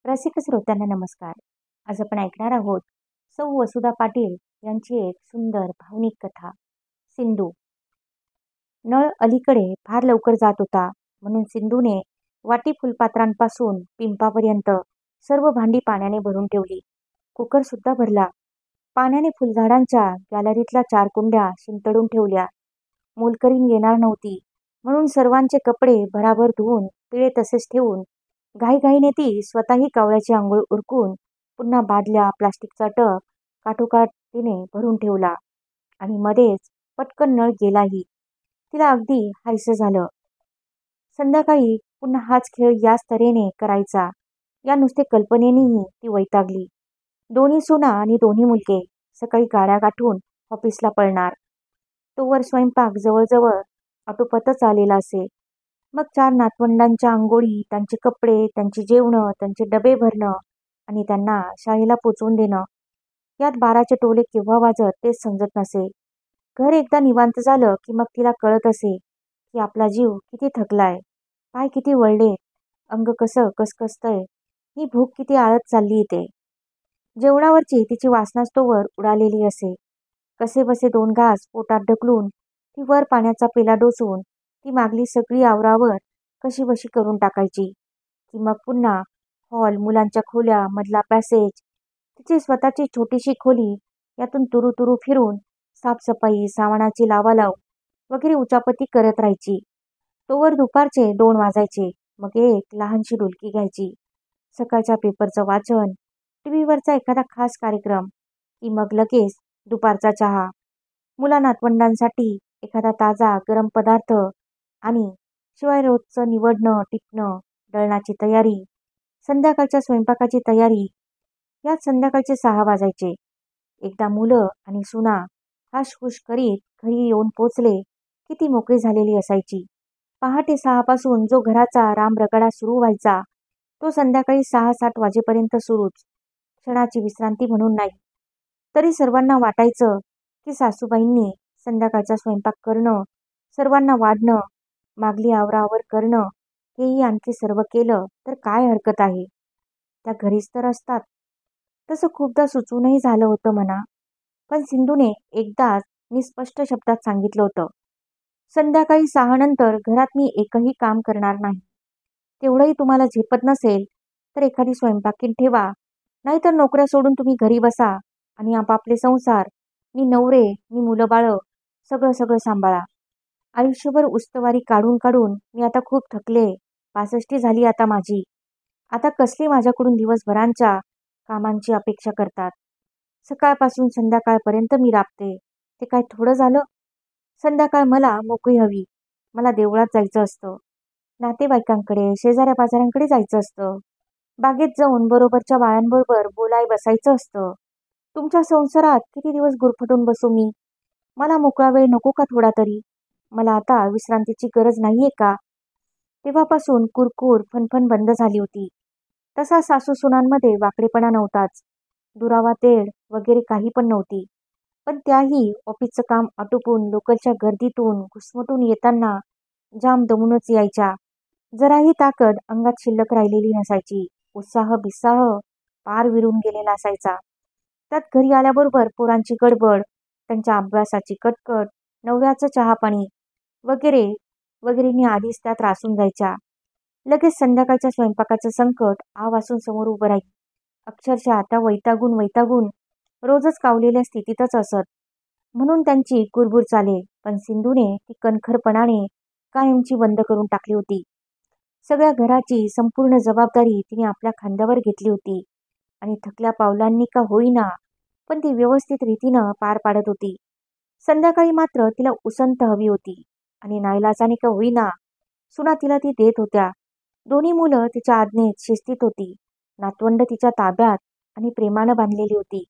रसिक श्रोत्यांना नमस्कार. आज आपण ऐकणार आहोत सौ वसुधा पाटील यांची एक सुंदर भावनिक कथा. सिंधू. नळ अलीकडे फार लवकर जात होता, म्हणून सिंधूने वाटी फुलपात्रांपासून पिंपापर्यंत सर्व भांडी पाण्याने भरून ठेवली. कुकर सुद्धा भरला. पाण्याने फुलझाडांच्या गॅलरीतल्या 4 कुंड्या शिंतडून ठेवल्या. मोलकरीण येणार नव्हती, म्हणून सर्वांचे कपडे भराभर धुवून पिळे तसेच ठेवून घाईघाईने ती स्वतःही कावळ्याची आंघोळ उरकून पुन्हा बादल्या, प्लास्टिकचा टब काठोकाठ तिने भरून ठेवला आणि मध्येच पटकन नळ गेलाही. तिला अगदी हायसं झालं. संध्याकाळी पुन्हा हाच खेळ याच तऱ्हेने करायचा या नुसते कल्पनेनेही ती वैतागली. दोन्ही सुना आणि दोन्ही मुलगे सकाळी गाड्या गाठून ऑफिसला पळणार. तोवर स्वयंपाक जवळजवळ आटोपतच आलेला असे. मग 4 नातवंडांच्या अंघोळी, त्यांचे कपडे, त्यांची जेवणं, त्यांचे डबे भरणं आणि त्यांना शाळेला पोचवून देणं. यात 12चे टोले केव्हा वाजत तेच समजत नसे. घर एकदा निवांत झालं की मग तिला कळत असे की आपला जीव किती थकलाय, पाय किती वळलेत, अंग कसं कसकसतंय, ही भूक किती आळत चालली इथे. जेवणावरची तिची वासनाच तोवर उडालेली असे. कसेबसे 2 घास पोटात ढकलून ती वर पाण्याचा पेला डोसून ती मागली सगळी आवरावर कशीबशी करून टाकायची की मग पुन्हा हॉल, मुलांच्या खोल्या, मधला पॅसेज, तिची स्वतःची छोटीशी खोली, यातून तुरू फिरून साफसफाई, सामानाची लावालाव वगैरे उचापती करत राहायची. तोवर दुपारचे 2 वाजायचे. मग एक लहानशी डुलकी घ्यायची. सकाळच्या पेपरचं वाचन, टीव्हीवरचा एखादा खास कार्यक्रम, की मग लगेच दुपारचा चहा. मुला नातवंडांसाठी एखादा ताजा गरम पदार्थ आणि शिवाय रोजचं निवडणं, टिपणं, दळणाची तयारी, संध्याकाळच्या स्वयंपाकाची तयारी. यात संध्याकाळचे 6 वाजायचे. एकदा मुलं आणि सुना हाशहुश करीत घरी येऊन पोचले की ती मोकळी झालेली असायची. पहाटे 6 पासून जो घराचा रामरगडा सुरू व्हायचा तो संध्याकाळी 6-7 वाजेपर्यंत सुरूच, क्षणाची विश्रांती म्हणून नाही. तरी सर्वांना वाटायचं की सासूबाईंनी संध्याकाळचा स्वयंपाक करणं, सर्वांना वाढणं, मागली आवराआवर करणं, हेही आणखी सर्व केलं तर काय हरकत आहे, त्या घरीच तर असतात. तसं खूपदा सुचूनही झालं होतं म्हणा. पण सिंधूने एकदाच निस्पष्ट शब्दात सांगितलं होतं, संध्याकाळी 6 नंतर घरात मी एकही काम करणार नाही. तेवढंही तुम्हाला झेपत नसेल तर एखादी स्वयंपाकीण ठेवा, नाहीतर नोकऱ्या सोडून तुम्ही घरी बसा आणि आपापले संसार, नि नवरे नि मुलं बाळं सगळं सगळं सांभाळा. आयुष्यभर उस्तवारी काढून काढून मी आता खूप थकले. 65 झाली आता माझी. आता कसली माझ्याकडून दिवसभरांच्या कामांची अपेक्षा करतात. सकाळपासून संध्याकाळपर्यंत मी राबते, ते काय थोडं झालं? संध्याकाळ मला मोकळी हवी. मला देवळात जायचं असतं, नातेवाईकांकडे, शेजाऱ्या पाजाऱ्यांकडे जायचं असतं, बागेत जाऊन बरोबरच्या बायांबरोबर बोलाय बसायचं असतं. तुमच्या संसारात किती दिवस गुरफटून बसू मी? मला मोकळा वेळ नको का थोडा तरी? मला आता विश्रांतीची गरज नाहीये का? तेव्हापासून कुरकुर, फणफण बंद झाली होती. तसा सासूसुनांमध्ये वाकडेपणा नव्हताच. दुरावा, तेढ वगैरे काही पण नव्हती. पण त्याही ऑफिसचं काम आटोपून लोकलच्या गर्दीतून घुसमटून येताना जाम दमूनच यायच्या. जराही ताकद अंगात शिल्लक राहिलेली नसायची. उत्साह बित्साह पार विरून गेलेला असायचा. त्यात घरी आल्याबरोबर पोरांची गडबड, त्यांच्या अभ्यासाची कटकट, नवऱ्याचं चहापाणी वगैरे वगैरेंनी आधीच त्यात रासून जायच्या. लगेच संध्याकाळच्या स्वयंपाकाचं संकट आ वासून समोर उभं राहील. अक्षरशः आता वैतागून वैतागून रोजच कावलेल्या स्थितीतच असत. म्हणून त्यांची कुरबुर चाले. पण सिंधूने ती कणखरपणाने कायमची बंद करून टाकली होती. सगळ्या घराची संपूर्ण जबाबदारी तिने आपल्या खांद्यावर घेतली होती आणि थकल्या पावलांनी का होईना पण ती व्यवस्थित रीतीनं पार पाडत होती. संध्याकाळी मात्र तिला उसंत हवी होती आणि नाईलाजाने का होईना सुना तिला ती देत होत्या. दोन्ही मुलं तिच्या आज्ञेत शिस्तीत होती. नातवंड तिच्या ताब्यात आणि प्रेमानं बांधलेली होती.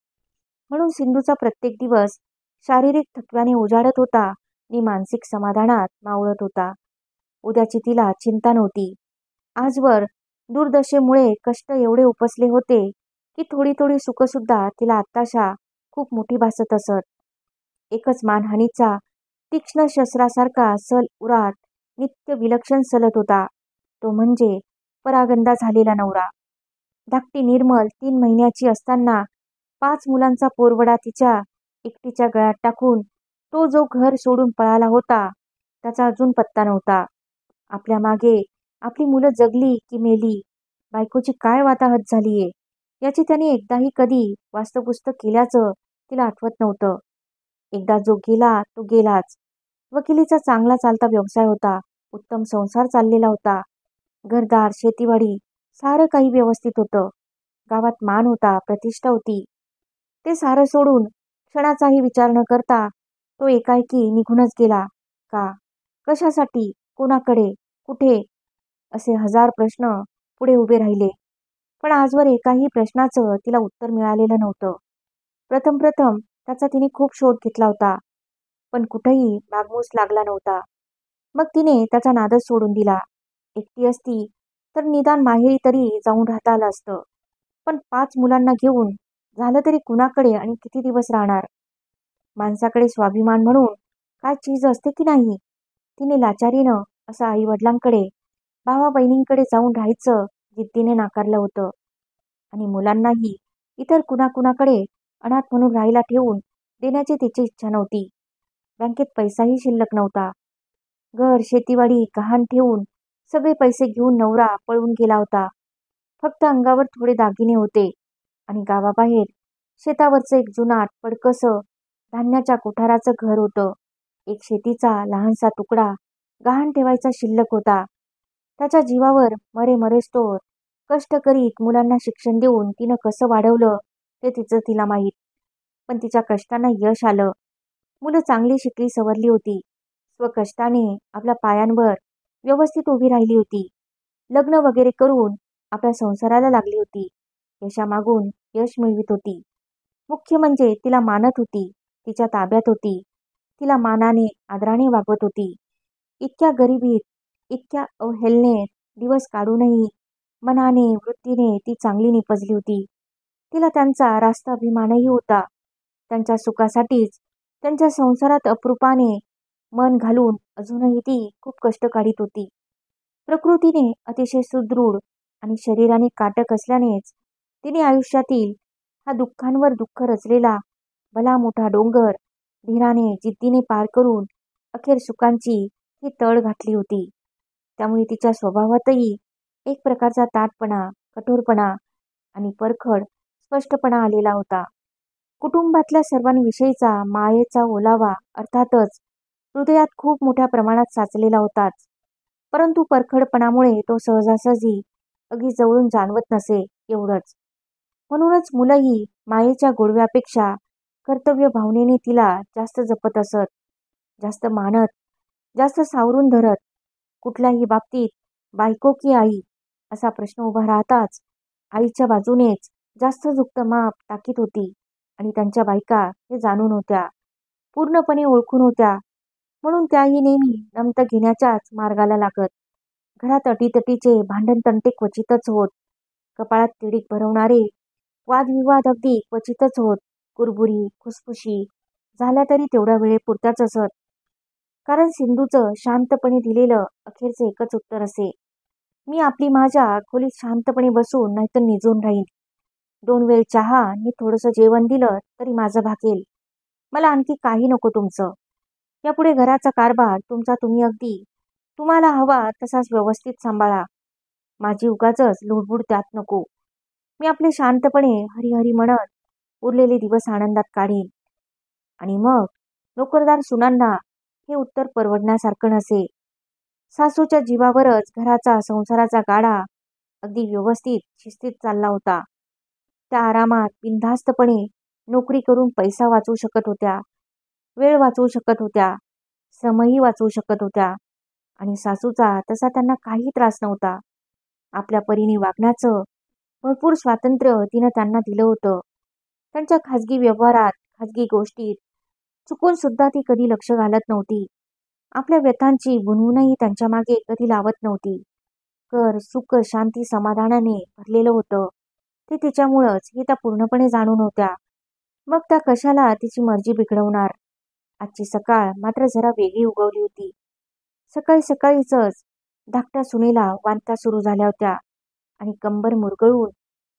म्हणून सिंधूचा प्रत्येक दिवस शारीरिक थकव्याने उजाडत होता आणि मानसिक समाधानात मावळत होता. उद्याची तिला चिंता नव्हती. आजवर दुर्दशेमुळे कष्ट एवढे उपसले होते की थोडी थोडी सुखसुद्धा तिला आत्ताशा खूप मोठी भासत असत. एकच मानहानीचा तीक्ष्ण शस्त्रासारखा सल उरात नित्य विलक्षण सलत होता, तो म्हणजे परागंदा झालेला नवरा. धाकटी निर्मल 3 महिन्याची असताना 5 मुलांचा पोरवडा तिच्या एकटीच्या गळ्यात टाकून तो जो घर सोडून पळाला होता त्याचा अजून पत्ता नव्हता. आपल्या मागे आपली मुलं जगली की मेली, बायकोची काय वाताहत झालीये याची त्याने एकदाही कधी वास्तवपुस्त केल्याचं तिला आठवत नव्हतं. एकदा जो गेला तो गेलाच. वकिलीचा चांगला चालता व्यवसाय होता, उत्तम संसार चाललेला होता. घरदार, शेतीवाडी सारं काही व्यवस्थित होतं. गावात मान होता, प्रतिष्ठा होती. ते सारं सोडून क्षणाचाही विचार न करता तो एकाएकी निघूनच गेला. का? कशासाठी? कोणाकडे? कुठे? असे हजार प्रश्न पुढे उभे राहिले. पण आजवर एकाही प्रश्नाचं तिला उत्तर मिळालेलं नव्हतं. प्रथम त्याचा तिने खूप शोध घेतला होता, पण कुठेही मागमूस लागला नव्हता. मग तिने त्याचा नादच सोडून दिला. एकटी असती तर निदान माहेरी तरी जाऊन राहता आलं असतं. पण 5 मुलांना घेऊन झालं तरी कुणाकडे आणि किती दिवस राहणार? माणसाकडे स्वाभिमान म्हणून काय चीज असते की नाही? तिने लाचारीनं असं आई वडिलांकडे, भावा बहिणींकडे जाऊन राहायचं जिद्दीने नाकारलं होतं. आणि मुलांनाही इतर कुणाकुणाकडे अनाथ म्हणून राहायला ठेवून देण्याची तिची इच्छा नव्हती. बँकेत पैसाही शिल्लक नव्हता. घर, शेतीवाडी गहाण ठेवून सगळे पैसे घेऊन नवरा पळून गेला होता. फक्त अंगावर थोडे दागिने होते आणि गावाबाहेर शेतावरचं एक जुनाट पडकसं धान्याच्या कोठाराचं घर होतं. एक शेतीचा लहानसा तुकडा गहाण ठेवायचा शिल्लक होता. त्याच्या जीवावर मरे मरेस्तोवर कष्ट करीत मुलांना शिक्षण देऊन तिनं कसं वाढवलं ते तिचं तिला माहीत. पण तिच्या कष्टांना यश आलं. मुलं चांगली शिकली सवरली होती. स्वकष्टाने आपल्या पायांवर व्यवस्थित उभी राहिली होती. लग्न वगैरे करून आपल्या संसाराला लागली होती. यशामागून यश मिळवित होती. मुख्य म्हणजे तिला मानत होती, तिच्या ताब्यात होती. तिला मानाने आदराने वागवत होती. इतक्या गरिबीत, इतक्या अवहेलनेत दिवस काढूनही मनाने वृत्तीने ती चांगली निपजली होती. तिला त्यांचा रास्त अभिमानही होता. त्यांच्या सुखासाठीच त्यांच्या संसारात अप्रूपाने मन घालून अजूनही ती खूप कष्ट काढीत होती. प्रकृतीने अतिशय सुदृढ आणि शरीराने काटक असल्यानेच तिने आयुष्यातील हा दुःखांवर दुःख रचलेला भला मोठा डोंगर धीराने जिद्दीने पार करून अखेर सुखांची ही तळ घातली होती. त्यामुळे तिच्या स्वभावातही एक प्रकारचा ताठपणा, कठोरपणा आणि परखड स्पष्टपणा आलेला होता. कुटुंबातल्या सर्वांविषयीचा मायेचा ओलावा अर्थातच हृदयात खूप मोठ्या प्रमाणात साचलेला होताच, परंतु परखडपणामुळे तो सहजासहजी अगदी जवळून जाणवत नसे एवढंच. म्हणूनच मुलंही मायेच्या गोडव्यापेक्षा कर्तव्य भावनेने तिला जास्त जपत असत, जास्त मानत, जास्त सावरून धरत. कुठल्याही बाबतीत बायको की आई असा प्रश्न उभा राहताच आईच्या बाजूनेच जास्त झुकतं माप टाकीत होती. आणि त्यांच्या बायका हे जाणून होत्या, पूर्णपणे ओळखून होत्या. म्हणून त्याही नेहमी नमतं घेण्याच्याच मार्गाला लागत. घरात अटीतटीचे भांडणतंटे क्वचितच होत. कपाळात तिडीक भरवणारे वादविवाद अगदी क्वचितच होत. कुरबुरी, खुसफुशी झाल्या तरी तेवढ्या वेळेपुरत्याच असत. कारण सिंधूचं शांतपणे दिलेलं अखेरचं एकच उत्तर असे, मी आपली माझ्या खोलीत शांतपणे बसून नाहीतर निजून राहीन. 2 वेळ चहा आणि थोडंसं जेवण दिलं तरी माझं भागेल. मला आणखी काही नको तुमचं. यापुढे घराचा कारभार तुमचा तुम्ही अगदी तुम्हाला हवा तसाच व्यवस्थित सांभाळा. माझी उगाचच लुडबुड त्यात नको. मी आपले शांतपणे हरिहरी म्हणत उरलेले दिवस आनंदात काढीन. आणि मग नोकरदार सुनांना हे उत्तर परवडण्यासारखं नसे. सासूच्या जीवावरच घराचा संसाराचा गाडा अगदी व्यवस्थित शिस्तीत चालला होता. त्या आरामात बिनधास्तपणे नोकरी करून पैसा वाचवू शकत होत्या, वेळ वाचवू शकत होत्या, श्रमही वाचवू शकत होत्या. आणि सासूचा तसा त्यांना काही त्रास नव्हता. आपल्या परीने वागण्याचं भरपूर स्वातंत्र्य तिनं त्यांना दिलं होतं. त्यांच्या खाजगी व्यवहारात, खाजगी गोष्टीत चुकून सुद्धा ती कधी लक्ष घालत नव्हती. आपल्या व्यथांची बुणवूनही त्यांच्या मागे कधी लावत नव्हती. घर, सुख, शांती, समाधानाने भरलेलं होतं. ते तिच्यामुळंच हे त्या पूर्णपणे जाणून होत्या. मग त्या कशाला तिची मर्जी बिघडवणार? आजची सकाळ मात्र जरा वेगळी उगवली होती. सकाळी सकाळीच धाकट्या सुनेला वांत्या सुरू झाल्या होत्या आणि कंबर मुरगळून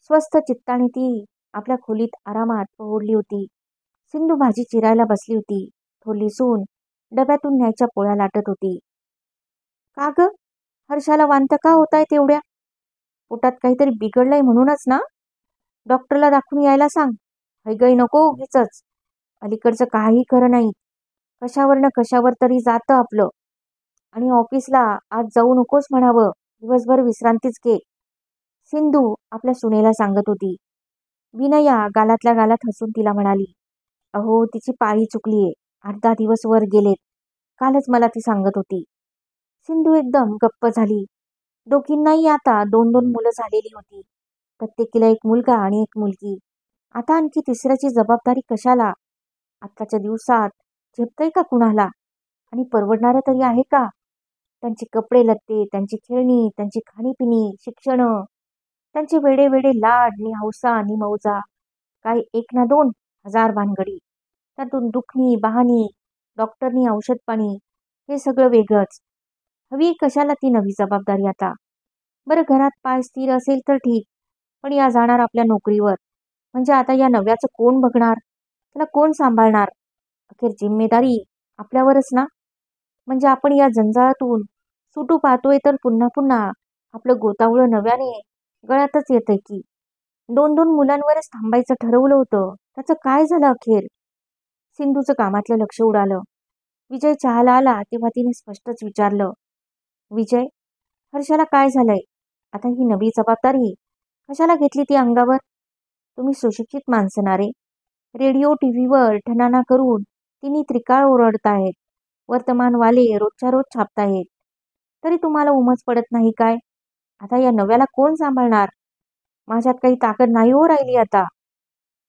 स्वस्थ चित्ताने ती आपल्या खोलीत आरामात ओढली होती. सिंधू भाजी चिरायला बसली होती. थोरली सून डब्यातून न्यायच्या पोळ्या लाटत होती. का ग, हर्षाला वांत का होताय तेवढ्या? पोटात काहीतरी बिघडलंय म्हणूनच ना? डॉक्टरला दाखवून यायला सांग. हैगई नको उगीचच. अलीकडचं काही खरं नाही. कशावर न कशावर तरी जातं आपलं. आणि ऑफिसला आज जाऊ नकोस म्हणावं. दिवसभर विश्रांतीच घे. सिंधू आपल्या सुनेला सांगत होती. विनया गालातल्या गालात हसून तिला म्हणाली, अहो तिची पाळी चुकलीये. 8-10 दिवस वर गेलेत. कालच मला ती सांगत होती. सिंधू एकदम गप्प झाली. दोघींनाही आता 2-2 मुलं झालेली होती. प्रत्येकीला एक मुलगा आणि एक मुलगी. आता आणखी तिसऱ्याची जबाबदारी कशाला? आत्ताच्या दिवसात झेपतंय का कुणाला? आणि परवडणारं तरी आहे का? त्यांचे कपडे लत्ते, त्यांची खेळणी, त्यांची खाणीपिणी, शिक्षण, त्यांचे वेडे वेडे लाड नि हौसा नि मौजा. काय एक ना दोन, हजार भानगडी. त्यातून दुखणी, बहाणी, डॉक्टरनी औषध पाणी, हे सगळं वेगळंच. हवी कशाला ती नवी जबाबदारी आता? बरं घरात पाय स्थिर असेल तर ठीक, पण या जाणार आपल्या नोकरीवर. म्हणजे आता या नव्याचं कोण बघणार? त्याला कोण सांभाळणार? अखेर जिम्मेदारी आपल्यावरच ना? म्हणजे आपण या जंजाळातून सुटू पाहतोय तर पुन्हा पुन्हा आपलं गोतावळं नव्याने गळ्यातच येतंय की. 2-2 मुलांवरच थांबायचं ठरवलं होतं. त्याचं काय झालं अखेर? सिंधूचं कामातलं लक्ष उडालं. विजय चहाला आला तेव्हा तिने स्पष्टच विचारलं, विजय, हर्षाला काय झालंय? आता ही नवी जबाबदारी कशाला घेतली ती अंगावर? तुम्ही सुशिक्षित माणसं ना रे. रेडिओ टीव्हीवर ठणाणा करून तिने त्रिकाळ ओरडतायत. वर्तमानवाले रोजच्या रोज छापतायत. तरी तुम्हाला उमज पडत नाही काय? आता या नव्याला कोण सांभाळणार? माझ्यात काही ताकद नाही हो राहिली आता.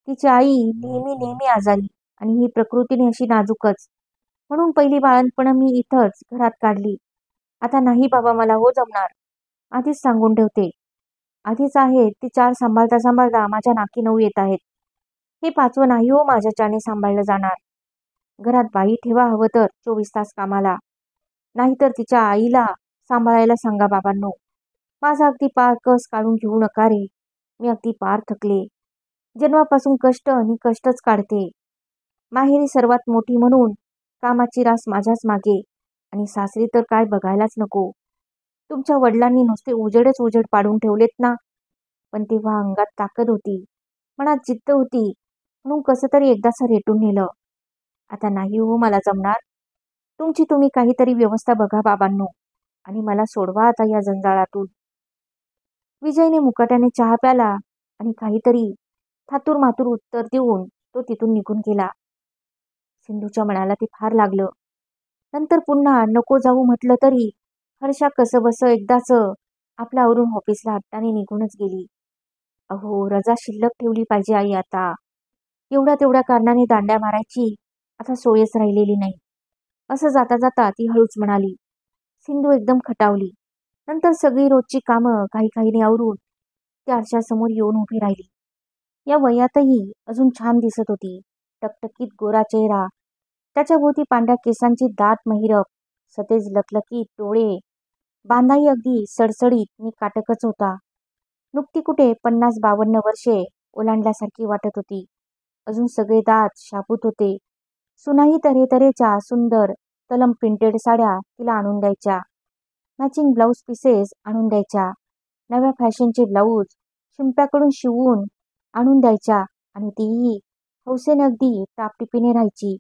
तिची आई नेहमी नेहमी आजारी आणि ही प्रकृतीने अशी नाजूकच. म्हणून पहिली बाळंतपण मी इथंच घरात काढली. आता नाही बाबा मला हो जमणार. आधीच सांगून ठेवते. आधीच आहेत ती 4 सांभाळता सांभाळता माझ्या नाकी 9 येत आहेत. हे 5वं नाही हो माझ्याच्याने सांभाळलं जाणार. घरात बाई ठेवा हवं तर 24 तास कामाला. नाहीतर तिच्या आईला सांभाळायला सांगा बाबांनो. माझा अगदी पार कस काढून घेऊ नका रे. मी अगदी पार थकले. जन्मापासून कष्ट आणि कष्टच काढते. माहेरी सर्वात मोठी म्हणून कामाची रास माझ्याच मागे. आणि सासरी तर काय बघायलाच नको. तुमच्या वडिलांनी नुसते उजेडच उजेड पाडून ठेवलेत ना. पण तेव्हा अंगात ताकद होती, मनात जिद्द होती, म्हणून कसं तरी एकदाच रेटून नेलं. आता नाही हो मला जमणार. तुमची तुम्ही काहीतरी व्यवस्था बघा बाबांनो, आणि मला सोडवा आता या जंजाळातून. विजयने मुकाट्याने चहा प्याला आणि काहीतरी थातूर मातूर उत्तर देऊन तो तिथून निघून गेला. सिंधूच्या मनाला ते फार लागलं. नंतर पुन्हा नको जाऊ म्हटलं तरी हर्षा कसं बस एकदाच आपल्या आवरून ऑफिसला हट्टाने निघूनच गेली. अहो रजा शिल्लक ठेवली पाहिजे आई आता. एवढ्या तेवढ्या कारणाने दांड्या मारायची आता सोयच राहिलेली नाही. असं जाता जाता ती हळूच म्हणाली. सिंधू एकदम खटावली. नंतर सगळी रोजची कामं घाईघाईने आवरून त्या आरशासमोर येऊन उभी राहिली. या वयातही अजून छान दिसत होती. टकटकीत गोरा चेहरा, त्याच्या भोवती पांढऱ्या केसांची दाट महिरप, सतेज लखलखीत डोळे, बांधाही अगदी सडसडीत नि काटकच होता. नुकती कुठे 50-52 वर्षे ओलांडल्यासारखी वाटत होती. अजून सगळे दात शाबूत होते. सुनाही तऱ्हेतऱ्हेच्या सुंदर तलम प्रिंटेड साड्या तिला आणून द्यायच्या. मॅचिंग ब्लाऊज पीसेस आणून द्यायच्या. नव्या फॅशनचे ब्लाऊज शिंप्याकडून शिवून आणून द्यायच्या आणि तीही हौसेने अगदी टापटिपीने राहायची.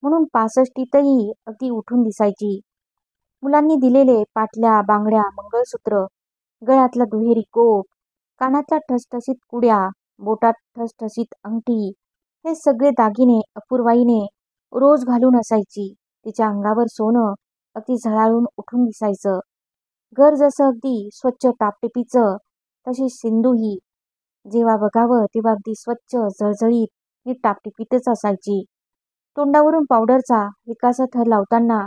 म्हणून 65तही अगदी उठून दिसायची. मुलांनी दिलेले पाटल्या, बांगड्या, मंगळसूत्र, गळ्यातला दुहेरी कोप, कानातल्या ठसठसीत कुड्या, बोटात ठसठसीत अंगठी, हे सगळे दागिने अपूर्वाईने रोज घालून असायची. तिच्या अंगावर सोनं अगदी झळाळून उठून दिसायचं. घर जसं अगदी स्वच्छ टापटिपीचं, तशी सिंधूही जेव्हा बघावं तेव्हा अगदी स्वच्छ झळझळीत नी टापटिपीतच असायची. तोंडावरून पावडरचा एकाचा थर लावताना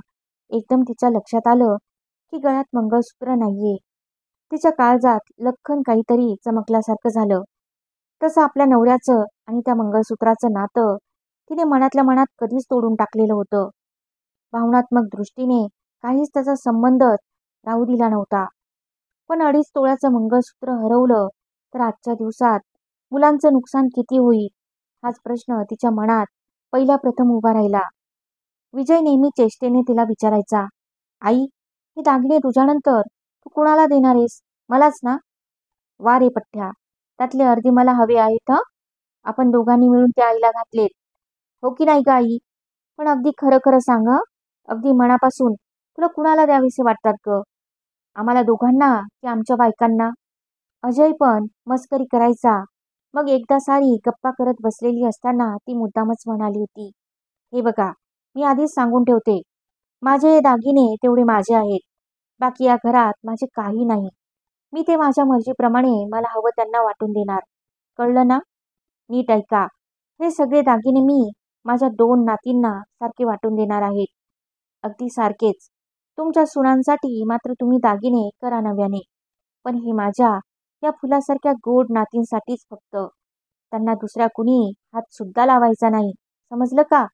एकदम तिच्या लक्षात आलं की गळ्यात मंगळसूत्र नाहीये. तिच्या काळजात लख्खन काहीतरी चमकल्यासारखं झालं. तसं आपल्या नवऱ्याचं आणि त्या मंगळसूत्राचं नातं तिने मनातल्या मनात कधीच तोडून टाकलेलं होतं. भावनात्मक दृष्टीने काहीच त्याचा संबंधच राहू दिला नव्हता. पण 2.5 तोळ्याचं मंगळसूत्र हरवलं तर आजच्या दिवसात मुलांचं नुकसान किती होईल हाच प्रश्न तिच्या मनात पहिला प्रथम उभा राहिला. विजय नेहमी चेष्टेने तिला विचारायचा, आई, हे दागिने तुझ्यानंतर तू कुणाला देणार आहेस? मलाच ना? वा रे पठ्ठ्या, त्यातले अर्धे मला हवे आहेत हं. आपण दोघांनी मिळून त्या आईला घातलेत, हो की नाही ग आई? पण अगदी खरं खरं सांग हं. अगदी मनापासून तुला कुणाला द्यावेसे वाटतात ग? आम्हाला दोघांना की आमच्या बायकांना? अजय पण मस्करी करायचा. मग एकदा सारी गप्पा करत बसलेली असताना ती मुद्दामच म्हणाली होती, हे बघा, मी आधीच सांगून ठेवते, माझे हे दागिने तेवढे माझे आहेत. बाकी या घरात माझे काही नाही. मी ते माझ्या मर्जीप्रमाणे मला हवं त्यांना वाटून देणार. कळलं ना? नीट ऐका. हे सगळे दागिने मी माझ्या 2 नातींना सारखे वाटून देणार आहेत. अगदी सारखेच. तुमच्या सुनांसाठी मात्र तुम्ही दागिने करा नव्याने. पण हे माझ्या या फुलासारख्या गोड नातींसाठीच फक्त. त्यांना दुसऱ्या कुणी हात सुद्धा लावायचा नाही. समजलं का?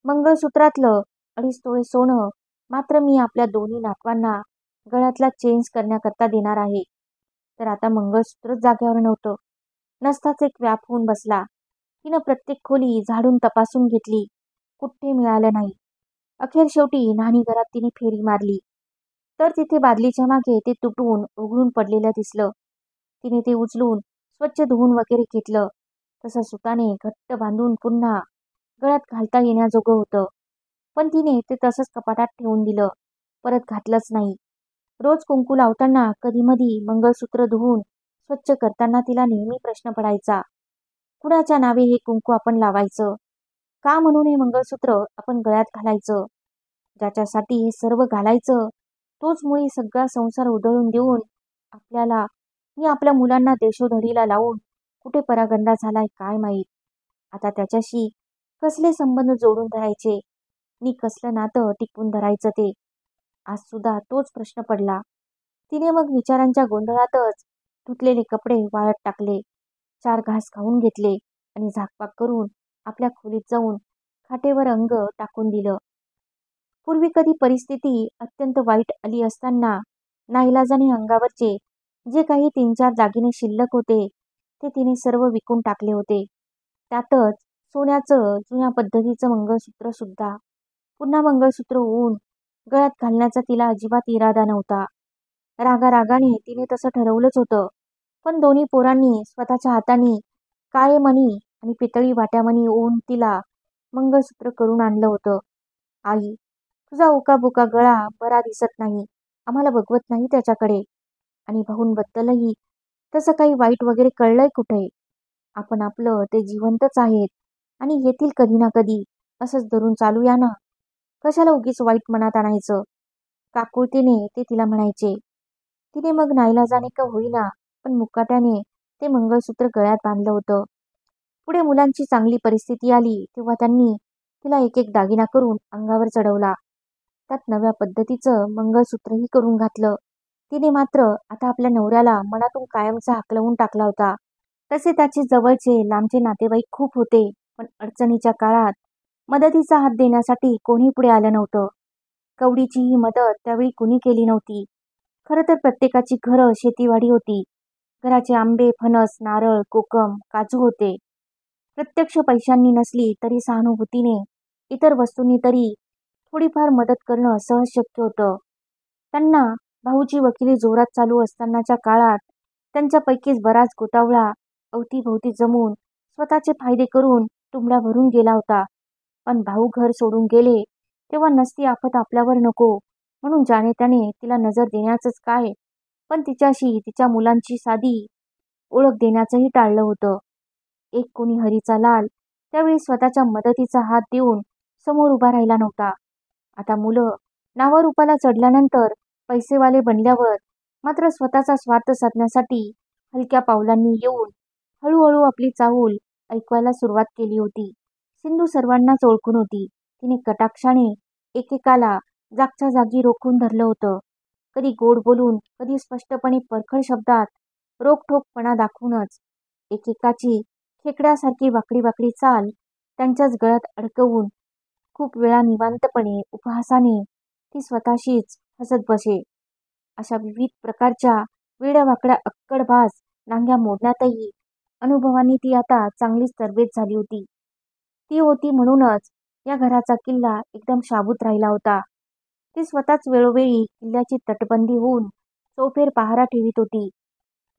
मंगळसूत्रातलं 2.5 तोळे सोनं मात्र मी आपल्या दोन्ही नातवांना गळ्यातला चेंज करण्याकरता देणार आहे. तर आता मंगळसूत्रच जागेवर नव्हतं. नसताच एक व्याप होऊन बसला. तिनं प्रत्येक खोली झाडून तपासून घेतली. कुठे मिळालं नाही. अखेर शेवटी न्हाणीघरात तिने फेरी मारली. तर तिथे बादलीच्या मागे ते तुटून उघडून पडलेलं दिसलं. तिने ते उचलून स्वच्छ धुवून वगैरे घेतलं. तसं सुताने घट्ट बांधून पुन्हा गळ्यात घालता येण्याजोगं होतं. पण तिने ते तसंच कपाटात ठेवून दिलं. परत घातलंच नाही. रोज कुंकू लावताना कधीमधी मंगळसूत्र धुवून स्वच्छ करताना तिला नेहमी प्रश्न पडायचा, कुणाच्या नावे हे कुंकू आपण लावायचं? का म्हणून हे मंगळसूत्र आपण गळ्यात घालायचं? ज्याच्यासाठी हे सर्व घालायचं तोच मुळी सगळा संसार उधळून देऊन आपल्याला मी आपल्या मुलांना देशोधडीला लावून कुठे परागंदा झालाय काय माहीत. आता त्याच्याशी कसले संबंध जोडून धरायचे नि कसलं नातं टिकवून धरायचं ते आज सुद्धा तोच प्रश्न पडला. तिने मग विचारांच्या गोंधळातच धुतलेले कपडे वाळत टाकले, 4 घास खाऊन घेतले आणि झाकपाक करून आपल्या खोलीत जाऊन खाटेवर अंग टाकून दिलं. पूर्वी कधी परिस्थिती अत्यंत वाईट आली असताना नाईलाजाने अंगावरचे जे काही 3-4 दागिने शिल्लक होते ते तिने सर्व विकून टाकले होते. त्यातच सोन्याचं जुन्या पद्धतीचं मंगळसूत्र सुद्धा. पुन्हा मंगळसूत्र होऊन गळ्यात घालण्याचा तिला अजिबात इरादा नव्हता. रागारागाने तिने तसं ठरवलंच होतं. पण दोन्ही पोरांनी स्वतःच्या हाताने काळे मणी आणि पितळी वाट्यामणी ओवून तिला मंगळसूत्र करून आणलं होतं. आई, तुझा ओकाबोका गळा बरा दिसत नाही. आम्हाला बघवत नाही त्याच्याकडे. आणि भाऊंबद्दलही तसं काही वाईट वगैरे कळलंय कुठे? आपण आपलं ते जिवंतच आहेत आणि येतील कधी ना कधी. असंच धरून चालूया ना. कशाला उगीच वाईट मनात आणायचं? काकुळतीने ते तिला म्हणायचे. तिने मग नाईलाजाने का होईना पण मुकाट्याने ते मंगळसूत्र गळ्यात बांधलं होतं. पुढे मुलांची चांगली परिस्थिती आली तेव्हा त्यांनी तिला एक एक दागिना करून अंगावर चढवला. त्यात नव्या पद्धतीचं मंगळसूत्रही करून घातलं. तिने मात्र आता आपल्या नवऱ्याला मनातून कायमचा हाकलवून टाकला होता. तसे त्याचे जवळचे लांबचे नातेवाईक खूप होते, पण अडचणीच्या काळात मदतीचा हात देण्यासाठी कोणी पुढे आलं नव्हतं. कवडीची ही मदत त्यावेळी कुणी केली नव्हती. खरं तर प्रत्येकाची घरं शेतीवाडी होती. घराचे आंबे, फणस, नारळ, कोकम, काजू होते. प्रत्यक्ष पैशांनी नसली तरी सहानुभूतीने, इतर वस्तूंनी तरी थोडीफार मदत करणं सहज शक्य होतं. त्यांना भाऊची वकिली जोरात चालू असतानाच्या काळात त्यांच्यापैकीच बराच गोतावळा अवतीभोवती जमून स्वतःचे फायदे करून तुंबडा भरून गेला होता. पण भाऊ घर सोडून गेले तेव्हा नसती आफत आपल्यावर नको म्हणून ज्याने त्याने तिला नजर देण्याचंच काय, पण तिच्याशी तिच्या मुलांची साधी ओळख देण्याचंही टाळलं होतं. एक कोणी हरीचा लाल त्यावेळी स्वतःच्या मदतीचा हात देऊन समोर उभा राहिला नव्हता. आता मुलं नावारूपाला चढल्यानंतर, पैसेवाले बनल्यावर मात्र स्वतःचा स्वार्थ साधण्यासाठी हलक्या पावलांनी येऊन हळूहळू आपली चाहूल ऐकवायला सुरुवात केली होती. सिंधू सर्वांनाच ओळखून होती. तिने कटाक्षाने एकेकाला जागच्या जागी रोखून धरलं होतं. कधी गोड बोलून, कधी स्पष्टपणे परखड शब्दात रोखठोकपणा दाखवूनच. एकेकाची खेकड्यासारखी वाकडी वाकडी चाल त्यांच्याच गळ्यात अडकवून खूप वेळा निवांतपणे उपहासाने ती स्वतःशीच हसत बसे. अशा विविध प्रकारच्या वेड्यावाकड्या अक्कड भास नांग्या मोडण्यातही अनुभवांनी ती आता चांगलीच तरबेज झाली होती. ती होती म्हणूनच या घराचा किल्ला एकदम शाबूत राहिला होता. ती स्वतःच वेळोवेळी किल्ल्याची तटबंदी होऊन चौफेर पहारा ठेवीत होती.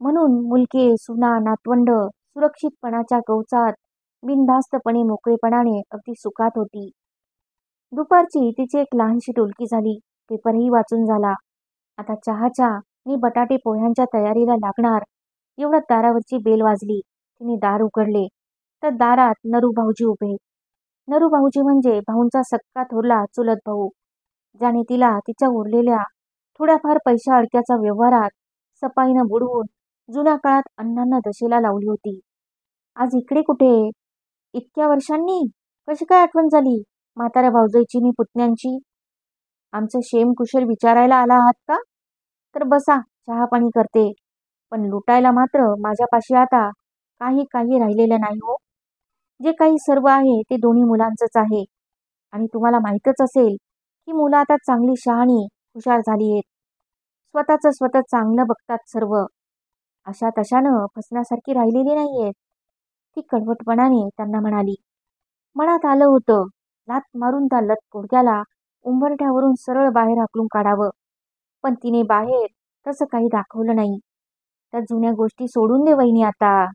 म्हणून मुलके, सुना, नातवंड सुरक्षितपणाच्या कवचात बिनधास्तपणे मोकळेपणाने अगदी सुखात होती. दुपारची तिची एक लहानशी डुलकी झाली. पेपरही वाचून झाला. आता चहाच्या नि बटाटे पोह्यांच्या तयारीला लागणार एवढ्यात दारावरची बेल वाजली. तिने दार उघडले तर दारात नरू भाऊजी उभे. नरू भाऊजी म्हणजे भाऊंचा सक्का थोरला चुलत भाऊ, ज्याने तिला तिच्या उरलेल्या थोड्याफार पैशा अडक्याच्या व्यवहारात सफाईनं बुडवून जुन्या काळात अण्णांना दशेला लावली होती. आज इकडे कुठे? इतक्या वर्षांनी कशी काय आठवण झाली म्हाताऱ्या भाऊजाईची नि पुतण्यांची? आमचं शेम कुशल विचारायला आला आहात का? तर बसा, चहा पाणी करते. पण लुटायला मात्र माझ्यापाशी आता काही राहिलेलं नाही हो. जे काही सर्व आहे ते दोन्ही मुलांचंच आहे. आणि तुम्हाला माहीतच असेल की मुलं आता चांगली शहाणी हुशार झाली आहेत. स्वतः चांगलं बघतात सर्व. अशा तशानं फसण्यासारखी राहिलेली नाहीयेत. ती कडवटपणाने त्यांना म्हणाली. मनात आलं होतं लाथ मारून त्या लत कोडक्याला उंबरठ्यावरून सरळ बाहेर हाकलून काढावं. पण तिने बाहेर तसं काही दाखवलं नाही. त्या जुन्या गोष्टी सोडून दे वहिनी आता.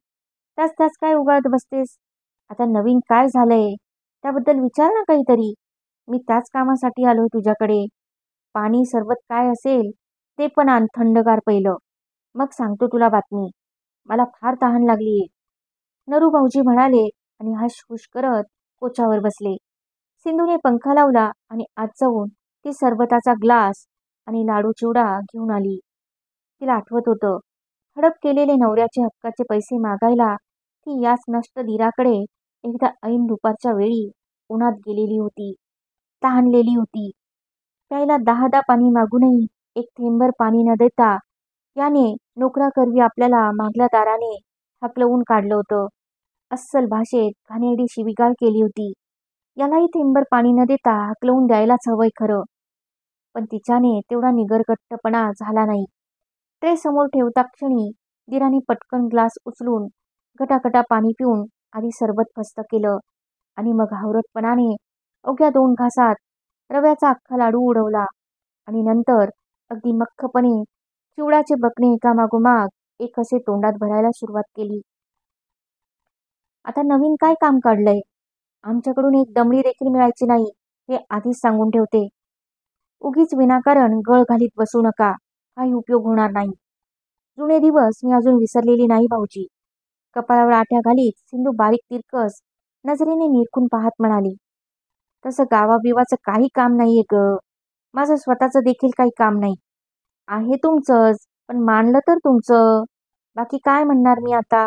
त्याच काय उगाळत बसतेस? आता नवीन काय झालंय त्याबद्दल विचार ना काहीतरी. मी त्याच कामासाठी आलोय तुझ्याकडे. पाणी सरबत काय असेल ते पण आण थंडगार पहिलं, मग सांगतो तुला बातमी. मला फार तहान लागलीये. नरू भाऊजी म्हणाले आणि हशहुश करत कोच्यावर बसले. सिंधूने पंखा लावला आणि आत जाऊन ती सरबताचा ग्लास आणि लाडू चिवडा घेऊन आली. तिला आठवत होतं हडप केलेले नवऱ्याचे हक्काचे पैसे मागायला ती याच नष्ट धीराकडे एकदा ऐन दुपारच्या वेळी उन्हात गेलेली होती. तहानलेली होती. प्यायला 10 पाणी मागूनही एक थेंबर पाणी न देता याने नोकराकरवी आपल्याला मागल्या दाराने हकलवून काढलं होतं. अस्सल भाषेत घाणेरडी शिवीगाळ केली होती. यालाही थेंबर पाणी न देता हकलवून द्यायलाच हवंय खरं. पण तिच्याने तेवढा निगरगट्टपणा झाला नाही. ट्रे समोर ठेवता क्षणी दिराने पटकन ग्लास उचलून गटागटा पाणी पिऊन आधी सरबत फस्त केलं आणि मग हावरटपणाने अवघ्या 2 घासात रव्याचा अख्खा लाडू उडवला आणि नंतर अगदी मख्खपणे चिवड्याचे बकणे एकामागोमाग एक असे तोंडात भरायला सुरुवात केली. आता नवीन काय काम काढलंय? आमच्याकडून एक दमडी देखील मिळायची नाही हे आधीच सांगून ठेवते. उगीच विनाकारण गळ घालीत बसू नका. काही उपयोग होणार नाही. जुने दिवस मी अजून विसरलेली नाही भाऊजी. कपाळावर आठ्या घालीत सिंधू बारीक तिरकस नजरेने निरखून पाहत म्हणाली. तसं गावाबिवाचं काही काम नाहीये ग. माझं स्वतःचं देखील काही काम नाही. आहे तुमचंच, पण मानलं तर तुमचं. बाकी काय म्हणणार मी आता?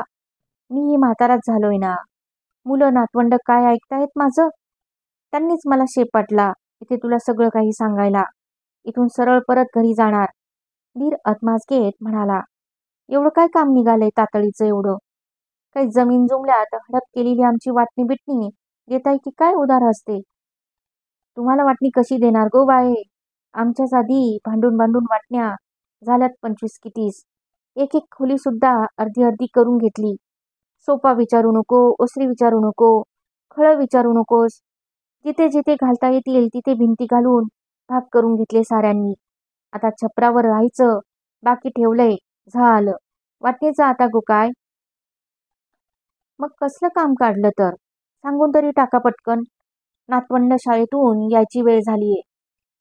मीही म्हाताराच झालोय ना. मुलं नातवंड काय ऐकतायत माझं? त्यांनीच मला शेपाटला इथे तुला सगळं काही सांगायला. इथून सरळ परत घरी जाणार. धीर अदमास घेत म्हणाला. एवढं काय काम निघालंय तातडीचं एवढं? काही जमीन जुमल्यात हडप केलेली आमची वाटणी बिटणी देताय की काय उदार असते? तुम्हाला वाटणी कशी देणार गो बाये? आमच्याच आधी भांडून भांडून वाटण्या झाल्यात 25 की 30. एक एक खोली सुद्धा अर्धी अर्धी करून घेतली. सोपा विचारू नको, ओसरी विचारू नको, खळं विचारू नकोस. जिथे जिथे घालता येतील तिथे भिंती घालून भाग करून घेतले साऱ्यांनी. आता छपरावर राहायचं बाकी ठेवलंय. झालं. वाटणीचं आता गो काय? मग कसलं काम काढलं तर? सांगून तरी टाका पटकन. नातवंड शाळेतून यायची वेळ झालीये.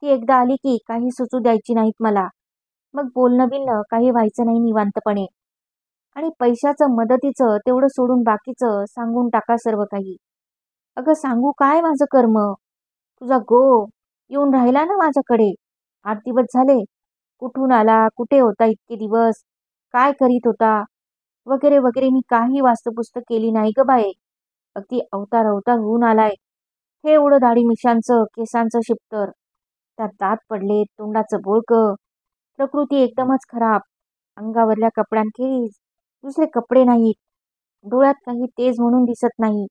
ती एकदा आली की काही सुचू द्यायची नाहीत मला. मग बोलणं बिलणं काही व्हायचं नाही निवांतपणे. आणि पैशाचं मदतीचं तेवढं सोडून बाकीचं सांगून टाका सर्व काही. अगं सांगू काय माझं कर्म? तुझा गो येऊन राहिला ना माझ्याकडे. 8 दिवस झाले. कुठून आला, कुठे होता इतके दिवस, काय करीत होता वगैरे वगैरे मी काही वास्तपुस्त केली नाही ग बाये. अगदी अवतार होऊन आलाय. हे एवढं दाढी मिशांचं केसांचं शिप्तर, त्यात दात पडले, तोंडाचं बोळकं, प्रकृती एकदमच खराब. अंगावरल्या कपड्यांखेरीज दुसरे कपडे नाहीत. डोळ्यात काही तेज म्हणून दिसत नाही.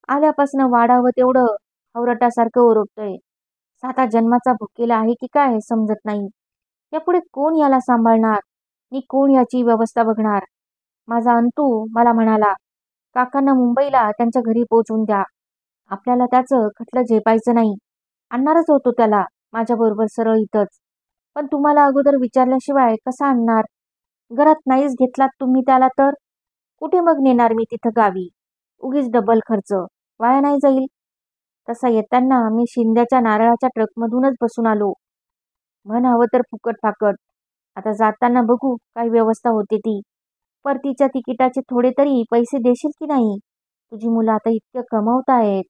आल्यापासनं वाढावं तेवढं हवरटासारखं ओरडतोय. 7 जन्माचा भुकेला आहे की काय समजत नाही. यापुढे कोण याला सांभाळणार नि कोण याची व्यवस्था बघणार? माझा अंतू मला म्हणाला, काकांना मुंबईला त्यांच्या घरी पोहोचवून द्या. आपल्याला त्याचं खटलं झेपायचं नाही. आणणारच होतो त्याला माझ्याबरोबर सरळ इथंच. पण तुम्हाला अगोदर विचारल्याशिवाय कसा आणणार? घरात नाहीच घेतलात तुम्ही त्याला तर कुठे मग नेणार मी तिथं गावी? उगीच डबल खर्च वाया नाही जाईल. तसा येताना मी शिंद्याच्या नारळाच्या ट्रकमधूनच बसून आलो. म्हण हवं तर फुकट फाकट. आता जाताना बघू काय व्यवस्था होते ती. परतीच्या तिकिटाचे थोडे तरी पैसे देशील की नाही? तुझी मुलं आता इतकं कमवत आहेत.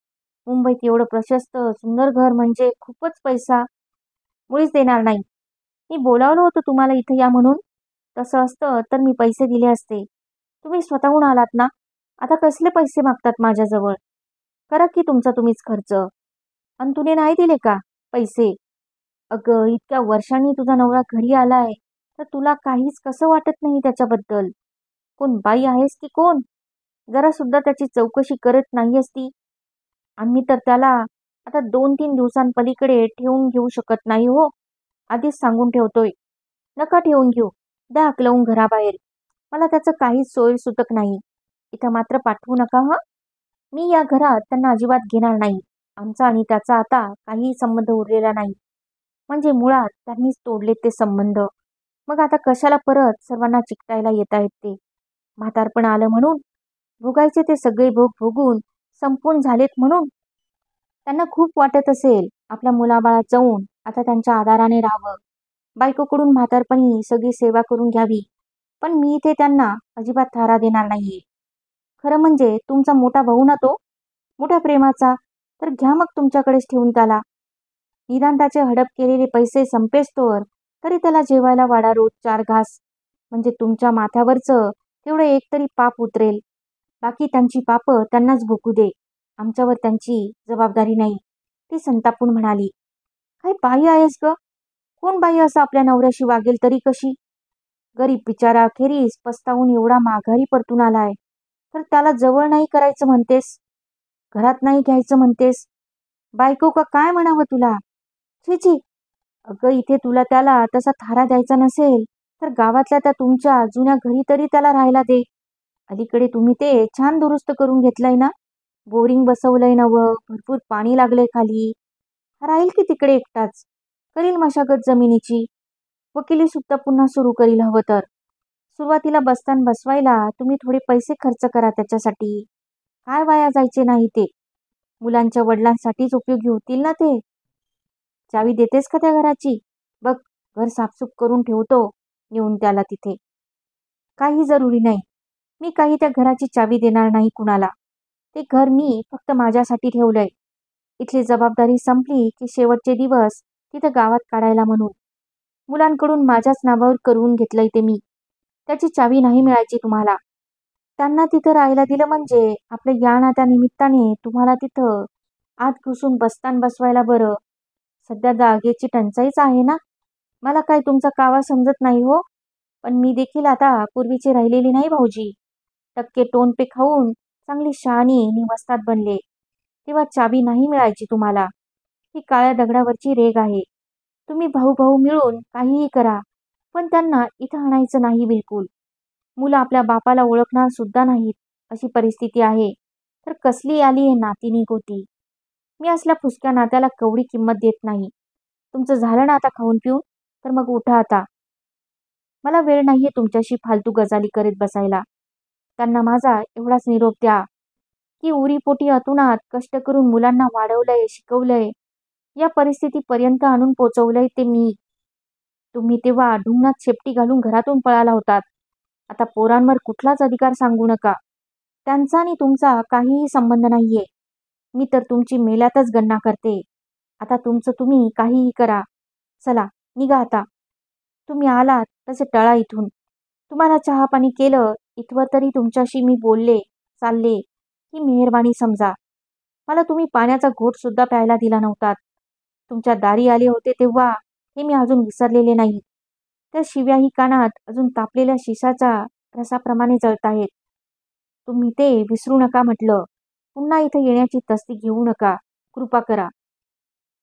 मुंबईत एवढं प्रशस्त सुंदर घर म्हणजे खूपच पैसा. मुळीच देणार नाही. मी बोलावलं होतं तुम्हाला इथं या म्हणून. तसं असतं तर मी पैसे दिले असते. तुम्ही स्वतःहून आलात ना. आता कसले पैसे मागतात माझ्याजवळ? करा की तुमचा तुम्हीच खर्च. आणि तुने नाही दिले का पैसे? अगं इतक्या वर्षांनी तुझा नवरा घरी आलाय तर तुला काहीच कसं वाटत नाही त्याच्याबद्दल? कोण बाई आहेस की कोण? जरा सुद्धा त्याची चौकशी करत नाहीयेस ती. आम्ही तर त्याला आता 2-3 दिवसांपलीकडे ठेवून घेऊ शकत नाही हो. आधीच सांगून ठेवतोय. नका ठेवून घेऊ. द्या हाकलवून घराबाहेर. मला त्याचं काहीच सोयीसुतक नाही. इथं मात्र पाठवू नका हं. मी या घरात त्यांना अजिबात घेणार नाही. आमचा आणि त्याचा आता काहीही संबंध उरलेला नाही. म्हणजे मुळात त्यांनीच तोडले ते संबंध. मग आता कशाला परत सर्वांना चिकटायला येतायत ते? म्हातारपण आलं म्हणून? भोगायचे ते सगळे भोग भोगून संपून झालेत म्हणून? त्यांना खूप वाटत असेल आपल्या मुलाबाळात जाऊन आता त्यांच्या आधाराने राहावं. बायकोकडून म्हातारपणी सगळी सेवा करून घ्यावी. पण मी इथे त्यांना अजिबात थारा देणार नाहीये. खरं म्हणजे तुमचा मोठा भाऊ ना तो, मोठ्या प्रेमाचा, तर घ्या मग तुमच्याकडेच ठेवून त्याला. निदान त्याचे हडप केलेले पैसे संपेस्तोवर तरी त्याला जेवायला वाढा रोज 4 घास. म्हणजे तुमच्या माथ्यावरचं तेवढं एक तरी पाप उतरेल. बाकी त्यांची पापं त्यांनाच भोगू दे. आमच्यावर त्यांची जबाबदारी नाही. ती संतापून म्हणाली. काय बाई आहेस ग? कोण बाई असं आपल्या नवऱ्याशी वागेल तरी कशी? गरीब बिचारा अखेरीस पस्तावून एवढा माघारी परतून आलाय. तर त्याला जवळ नाही करायचं म्हणतेस? घरात नाही घ्यायचं म्हणतेस? बायको का काय म्हणावं तुला? छी छी. अगं इथे तुला त्याला तसा थारा द्यायचा नसेल तर गावातल्या त्या तुमच्या जुन्या घरी तरी त्याला राहायला दे. अलीकडे तुम्ही ते छान दुरुस्त करून घेतलंय ना. बोरिंग बसवलंय नवं. भरपूर पाणी लागलंय खाली. राहील की तिकडे एकटाच. करील मशागत जमिनीची. वकिली सुद्धा पुन्हा सुरू करील हवं तर. सुरुवातीला बसतान बसवायला तुम्ही थोडे पैसे खर्च करा त्याच्यासाठी. काय वाया जायचे नाही ते. मुलांच्या वडिलांसाठीच उपयोगी होतील ना ते. चावी देतेस का त्या घराची? बघ घर साफसूफ करून ठेवतो नेऊन त्याला तिथे. काही जरुरी नाही. मी काही त्या घराची चावी देणार नाही कुणाला. ते घर मी फक्त माझ्यासाठी ठेवलंय. इथली जबाबदारी संपली की शेवटचे दिवस तिथं गावात काढायला म्हणून. मुलांकडून माझ्याच नावावर करून घेतलंय ते मी. त्याची चावी नाही मिळायची तुम्हाला. त्यांना तिथं राहायला दिलं म्हणजे आपल्या या नात्या निमित्ताने तुम्हाला तिथं आत घुसून बसतान बसवायला बरं. सध्या जागेची टंचाईच आहे ना. मला काय तुमचा कावा समजत नाही हो. पण मी देखील आता पूर्वीची राहिलेली नाही भाऊजी. टक्के टोनपे खाऊन चांगली शहाणी निवस्तात बनले. तेव्हा चावी नाही मिळायची तुम्हाला. ही काळ्या दगडावरची रेग आहे. तुम्ही भाऊ भाऊ मिळून काहीही करा. पण त्यांना इथं आणायचं नाही बिलकुल. मुलं आपल्या बापाला ओळखणार सुद्धा नाहीत अशी परिस्थिती आहे. तर कसली आली आहे नातीनी गोती. मी असल्या फुसक्या नात्याला कवडी किंमत देत नाही. तुमचं झालं ना आता खाऊन पिऊन? तर मग उठा आता. मला वेळ नाहीये तुमच्याशी फालतू गजाली करीत बसायला. त्यांना माझा एवढाच निरोप द्या की उरीपोटी अतुनात कष्ट करून मुलांना वाढवलंय, शिकवलंय, या परिस्थितीपर्यंत आणून पोचवलंय ते मी. तुम्ही तेव्हा ढुंगणात शेपटी घालून घरातून पळाला होतात. आता पोरांवर कुठलाच अधिकार सांगू नका. त्यांचा आणि तुमचा काहीही संबंध नाहीये. मी तर तुमची मेल्यातच गणना करते. आता तुमचं तुम्ही काहीही करा. चला निघा आता. तुम्ही आलात तसे टळा इथून. तुम्हाला चहा पाणी केलं इथवर तरी तुमच्याशी मी बोलले चालले ही मेहरबानी समजा. मला तुम्ही पाण्याचा घोट सुद्धा प्यायला दिला नव्हतात. तुमच्या दारी आले होते तेव्हा हे मी अजून विसरलेले नाही. त्या शिव्याही कानात अजून तापलेल्या शिसाच्या रसाप्रमाणे जळताहेत. तुम्ही ते विसरू नका म्हटलं. पुन्हा इथे येण्याची तस्दी घेऊ नका. कृपा करा.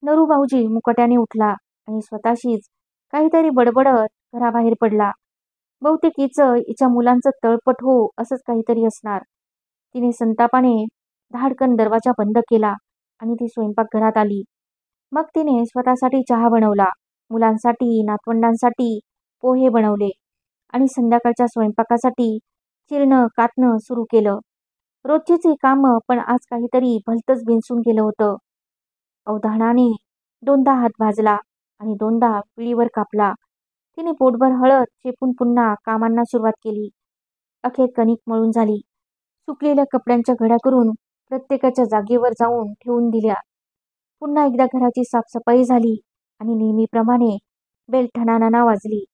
नरू भाऊजी मुकाट्याने उठला आणि स्वतःशीच काहीतरी बडबडत घराबाहेर पडला. बहुतेक हिच्या मुलांचं तळपट हो असंच काहीतरी असणार. तिने संतापाने धाडकन दरवाजा बंद केला आणि ती स्वयंपाकघरात आली. मग तिने स्वतःसाठी चहा बनवला, मुलांसाठी, नातवंडांसाठी पोहे बनवले आणि संध्याकाळच्या स्वयंपाकासाठी चिरणं कातणं सुरू केलं. रोजचीच ही कामं, पण आज काहीतरी भलतंच बिनसून गेलं होतं. अवधानाने दोनदा हात भाजला आणि दोनदा पिळीवर कापला. तिने पोटभर हळद चेपून पुन्हा कामांना सुरुवात केली. अखेर कणिक मळून झाली. सुकलेल्या कपड्यांच्या घड्या करून प्रत्येकाच्या जागेवर जाऊन ठेवून दिल्या. पुन्हा एकदा घराची साफसफाई झाली आणि नेहमीप्रमाणे बेल ठणाणा वाजली.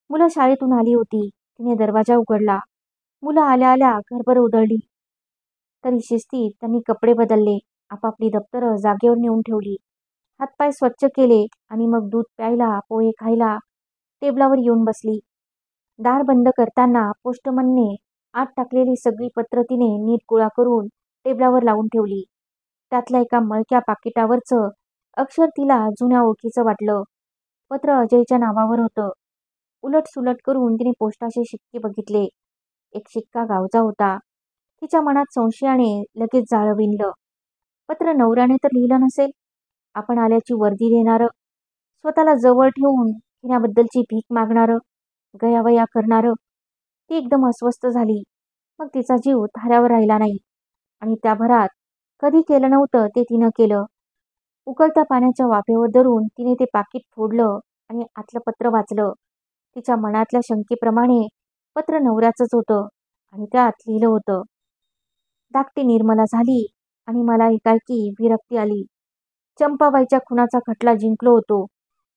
मुलं शाळेतून आली होती. तिने दरवाजा उघडला. मुलं आल्या आल्या घरभर उधळली. तरी शिस्तीत त्यांनी कपडे बदलले, आपापली दप्तरं जागेवर नेऊन ठेवली, हातपाय स्वच्छ केले आणि मग दूध प्यायला, पोहे खायला टेबलावर येऊन बसली. दार बंद करताना पोस्टमनने आत टाकलेली सगळी पत्र तिने नीट गोळा करून टेबलावर लावून ठेवली. त्यातल्या एका मळक्या पाकिटावरचं अक्षर तिला जुन्या ओळखीचं वाटलं. पत्र अजयच्या नावावर होतं. उलट सुलट करून तिने पोस्टाचे शिक्के बघितले. एक शिक्का गावचा होता. तिच्या मनात संशयाने लगेच जाळं विणलं. पत्र नवऱ्याने तर लिहिलं नसेल. आपण आल्याची वर्दी देणारं, स्वतःला जवळ ठेवून घेण्याबद्दलची भीक मागणारं, गयावया करणारं. ती एकदम अस्वस्थ झाली. मग तिचा जीव थाऱ्यावर राहिला नाही. आणि त्या भरात कधी केलं नव्हतं ते तिनं केलं. उकळत्या पाण्याच्या वाफेवर धरून तिने ते पाकीट फोडलं आणि आतलं पत्र वाचलं. तिच्या मनातल्या शंकेप्रमाणे पत्र नवऱ्याचंच होतं आणि त्यात लिहिलं होतं, धाकटी निर्मला झाली आणि मला एकाएकी विरक्ती आली. चंपाबाईच्या खुनाचा खटला जिंकलो होतो.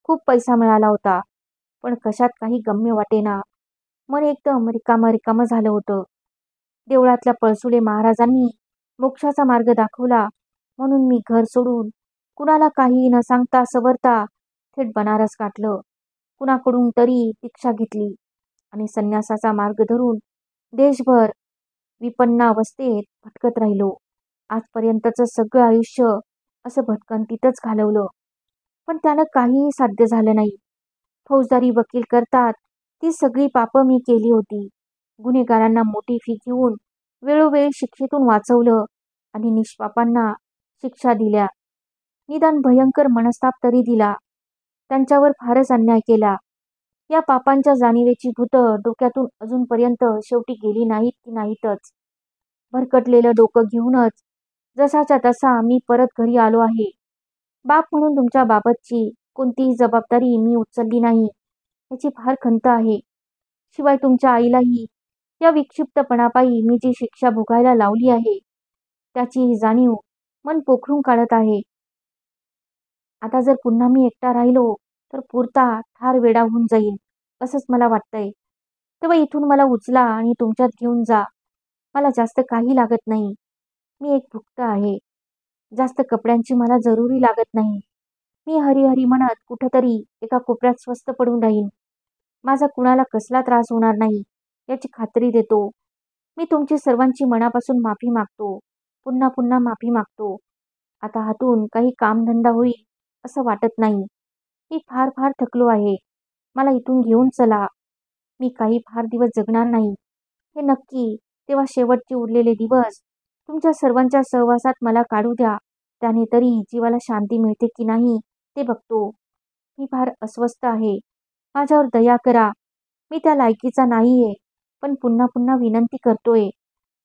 खूप पैसा मिळाला होता. पण कशात काही गम्य वाटेना. मन एकदम रिकामं रिकामं झालं होतं. देवळातल्या पळसुले महाराजांनी मोक्षाचा मार्ग दाखवला म्हणून मी घर सोडून कुणाला काही न सांगता सवरता थेट बनारस गाठलं. कुणाकडून तरी दीक्षा घेतली आणि संन्यासाचा मार्ग धरून देशभर विपन्नावस्थेत भटकत राहिलो. आजपर्यंतचं सगळं आयुष्य असं भटकंतीतच घालवलं. पण त्यानं काहीही साध्य झालं नाही. फौजदारी वकील करतात ती सगळी पापं मी केली होती. गुन्हेगारांना मोठी फी घेऊन वेळोवेळी शिक्षेतून वाचवलं आणि निष्पापांना शिक्षा दिल्या. निदान भयंकर मनस्ताप तरी दिला. त्यांच्यावर फारच अन्याय केला. या पापांच्या जाणीवेची भूतं डोक्यातून अजूनपर्यंत शेवटी गेली नाहीत की नाहीतच. भरकटलेलं डोकं घेऊनच जसाच्या तसा मी परत घरी आलो आहे. बाप म्हणून तुमच्या बाबतची कोणतीही जबाबदारी मी उचलली नाही याची फार खंत आहे. शिवाय तुमच्या आईलाही या विक्षिप्तपणापायी मी जी शिक्षा भोगायला लावली आहे त्याची ही जाणीव मन पोखरून काढत आहे. आता जर पुन्हा मी एकटा राहिलो तर पुरता ठार वेडा होऊन जाईल असंच मला वाटतंय. तेव्हा इथून मला उचला आणि तुमच्यात घेऊन जा. मला जास्त काही लागत नाही. मी एक भुक्त आहे. जास्त कपड्यांची मला जरुरी लागत नाही. मी हरिहरी म्हणत कुठंतरी एका कोपऱ्यात स्वस्थ पडून राहीन. माझा कुणाला कसला त्रास होणार नाही याची खात्री देतो. मी तुमची सर्वांची मनापासून माफी मागतो. पुन्हा पुन्हा माफी मागतो. आता हातून काही कामधंदा होईल असं वाटत नाही. मी फार फार थकलो आहे. मला इथून घेऊन चला. मी काही फार दिवस जगणार नाही हे नक्की. तेव्हा शेवटचे उरलेले दिवस तुमच्या सर्वांच्या सहवासात मला काढू द्या. त्याने तरी जीवाला शांती मिळते की नाही ते बघतो. मी फार अस्वस्थ आहे. माझ्यावर दया करा. मी त्या लायकीचा नाहीये. पण पुन्हा पुन्हा विनंती करतोय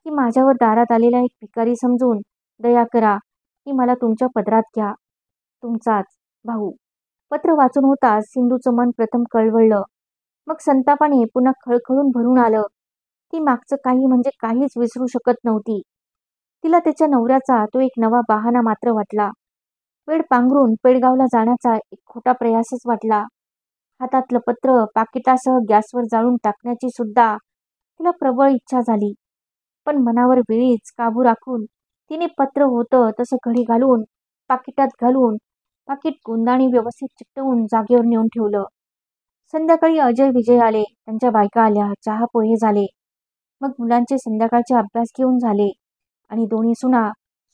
की माझ्यावर दारात आलेला एक भिकारी समजून दया करा की मला तुमच्या पदरात घ्या. तुमचाच भाऊ. पत्र वाचून होताच सिंधूचं मन प्रथम कळवळलं. मग संतापाने पुन्हा खळखळून भरून आलं. ती मागचं काही म्हणजे काहीच विसरू शकत नव्हती. तिला त्याच्या नवऱ्याचा तो एक नवा बहाणा मात्र वाटला. वेळ पांघरून पेडगावला जाण्याचा एक खोटा प्रयासच वाटला. हातातलं पत्र पाकिटासह गॅसवर जाळून टाकण्याची सुद्धा तिला प्रबळ इच्छा झाली. पण मनावर वेळीच काबू राखून तिने पत्र होतं तसं घडी घालून पाकिटात घालून पाकिट गोंदाणी व्यवस्थित चिकटवून जागेवर नेऊन ठेवलं. संध्याकाळी अजय विजय आले. त्यांच्या बायका आल्या. चहा पोहे झाले. मग मुलांचे संध्याकाळचे अभ्यास घेऊन झाले आणि दोन्ही सुना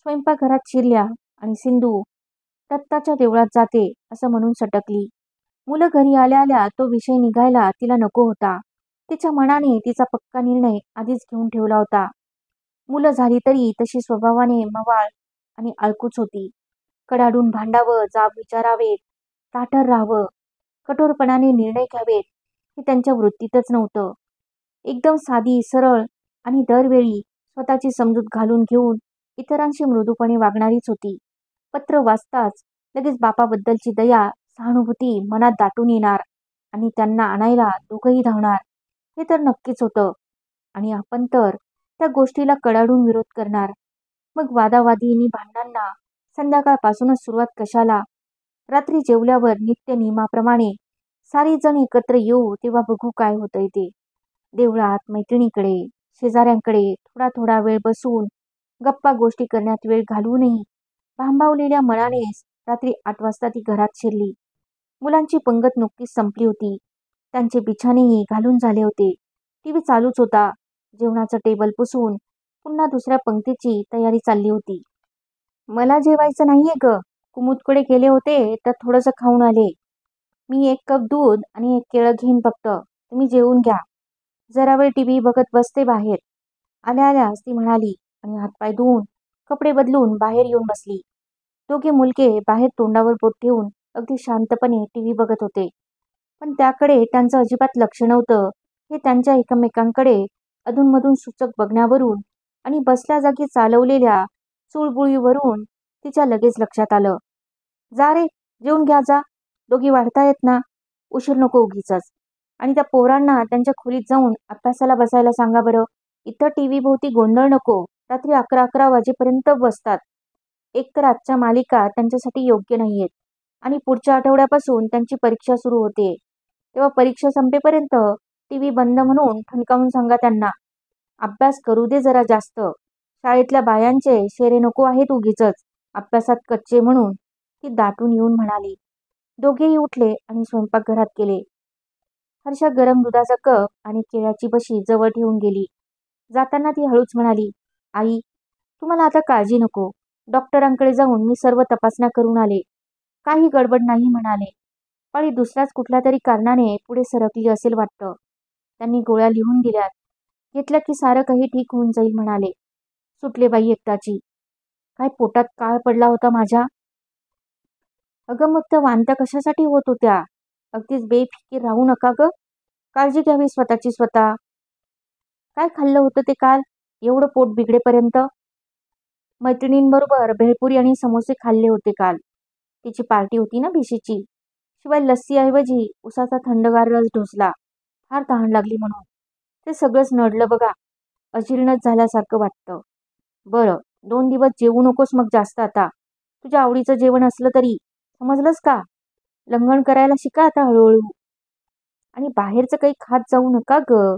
स्वयंपाकघरात शिरल्या आणि सिंधू दत्ताच्या देवळात जाते असं म्हणून सटकली. मुलं घरी आल्या आल्या तो विषय निघायला तिला नको होता. तिच्या मनाने तिचा पक्का निर्णय आधीच घेऊन ठेवला होता. मुलं झाली तरी तशी स्वभावाने मवाळ आणि अळकूच होती. कडाडून भांडावं, जाब विचारावेत, ताठर राहावं, कठोरपणाने निर्णय घ्यावेत हे त्यांच्या वृत्तीतच नव्हतं. एकदम साधी, सरळ आणि दरवेळी स्वतःची समजूत घालून घेऊन इतरांशी मृदूपणे वागणारीच होती. पत्र वाचताच लगेच बापाबद्दलची दया, सहानुभूती मनात दाटून येणार आणि त्यांना आणायला दोघंही धावणार हे तर नक्कीच होतं. आणि आपण तर त्या गोष्टीला कडाडून विरोध करणार. मग वादावादींनी भांडणांना संध्याकाळपासूनच सुरुवात कशाला? रात्री जेवल्यावर नित्य नियमाप्रमाणे सारी जण एकत्र येऊ तेव्हा बघू काय होतंय ते. देवळात, मैत्रिणीकडे, शेजाऱ्यांकडे थोडा थोडा वेळ बसून गप्पा गोष्टी करण्यात वेळ घालवूनही भांबावलेल्या मनानेच रात्री 8 वाजता ती घरात शिरली. मुलांची पंगत नुकतीच संपली होती. त्यांचे बिछानेही घालून झाले होते. टीव्ही चालूच होता. जेवणाचं टेबल पुसून पुन्हा दुसऱ्या पंक्तीची तयारी चालली होती. मला जेवायचं नाहीये ग. कुमुदकडे गेले होते तर थोडंसं खाऊन आले. मी 1 कप दूध आणि 1 केळं घेईन फक्त. तुम्ही जेवून घ्या. जरा वेळ टीव्ही बघत बसते बाहेर. आल्या आल्याच ती म्हणाली आणि हातपाय धुवून कपडे बदलून बाहेर येऊन बसली. दोघे मुलगे बाहेर तोंडावर बोट ठेवून अगदी शांतपणे टीव्ही बघत होते. पण त्याकडे त्यांचं अजिबात लक्ष नव्हतं हे त्यांच्या एकमेकांकडे अधूनमधून सूचक बघण्यावरून आणि बसल्या जागी चालवलेल्या चुळबुळीवरून तिच्या लगेच लक्षात आलं. जा रे, जेवून घ्या जा. दोघी वाढतायत ना. उशीर नको उगीचच. आणि त्या पोरांना त्यांच्या खोलीत जाऊन अभ्यासाला बसायला सांगा बरं. इथं टीव्ही भोवती गोंधळ नको. रात्री 11-11 वाजेपर्यंत बसतात. एकतर आजच्या मालिका त्यांच्यासाठी योग्य नाहीयेत आणि पुढच्या आठवड्यापासून त्यांची परीक्षा सुरू होते. तेव्हा परीक्षा संपेपर्यंत टीव्ही बंद म्हणून ठणकावून सांगा त्यांना. अभ्यास करू दे जरा जास्त. शाळेतल्या बायांचे शेरे नको आहेत उगीचच अभ्यासात कच्चे म्हणून ती दाटून येऊन म्हणाली. दोघेही उठले आणि स्वयंपाकघरात गेले. हर्षा गरम दुधाचा कप आणि केळ्याची बशी जवळ ठेवून गेली. जाताना ती हळूच म्हणाली, आई, तुम्हाला आता काळजी नको. डॉक्टरांकडे जाऊन मी सर्व तपासण्या करून आले. काही गडबड नाही म्हणाले. पाळी दुसऱ्याच कुठल्या तरी कारणाने पुढे सरकली असेल वाटतं. त्यांनी गोळ्या लिहून दिल्यात. घेतल्या की सारं काही ठीक होऊन जाईल म्हणाले. सुटले बाई एकदाची. काय पोटात काळ पडला होता माझ्या. अगं मग त्या वांत्या कशासाठी होत होत्या? अगदीच बेफिकीर राहू नका ग. काळजी घ्यावी स्वतःची स्वतः. काय खाल्लं होतं ते काल एवढं पोट बिघडेपर्यंत? मैत्रिणींबरोबर भेळपुरी आणि समोसे खाल्ले होते काल. तिची पार्टी होती ना भिशीची. शिवाय लस्सीऐवजी उसाचा थंडगार रस ढोसला. फार तहान लागली म्हणून. ते सगळंच नडलं बघा. अजीर्णच झाल्यासारखं वाटतं. बरं, 2 दिवस जेवू नकोस मग जास्त आता. तुझ्या आवडीचं जेवण असलं तरी. समजलंस का? लंघन करायला शिका आता हळूहळू. आणि बाहेरचं काही खात जाऊ नका ग.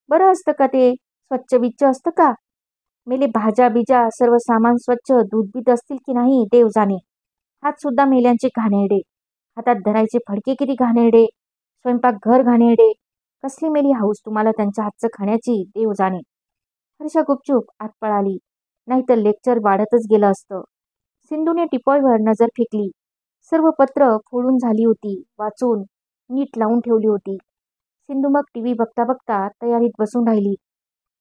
बरं असतं का ते? स्वच्छ बिच्छ असतं का? मेले भाज्या बिज्या सर्व सामान स्वच्छ दूधबीत असतील की नाही देव जाणे. हात सुद्धा मेल्यांचे घाणेरडे. हातात धरायचे फडके किती घाणेरडे. स्वयंपाकघर घाणेरडे. कसली मेली हाऊस तुम्हाला त्यांच्या हातचं खाण्याची देव जाणे. हर्षा गुपचूप आत पळाली. नाहीतर लेक्चर वाढतच गेलं असतं. सिंधूने टिपॉयवर नजर फेकली. सर्व पत्र फोडून झाली होती. वाचून नीट लावून ठेवली होती. सिंधू मग टीव्ही बघता बघता तयारीत बसून राहिली.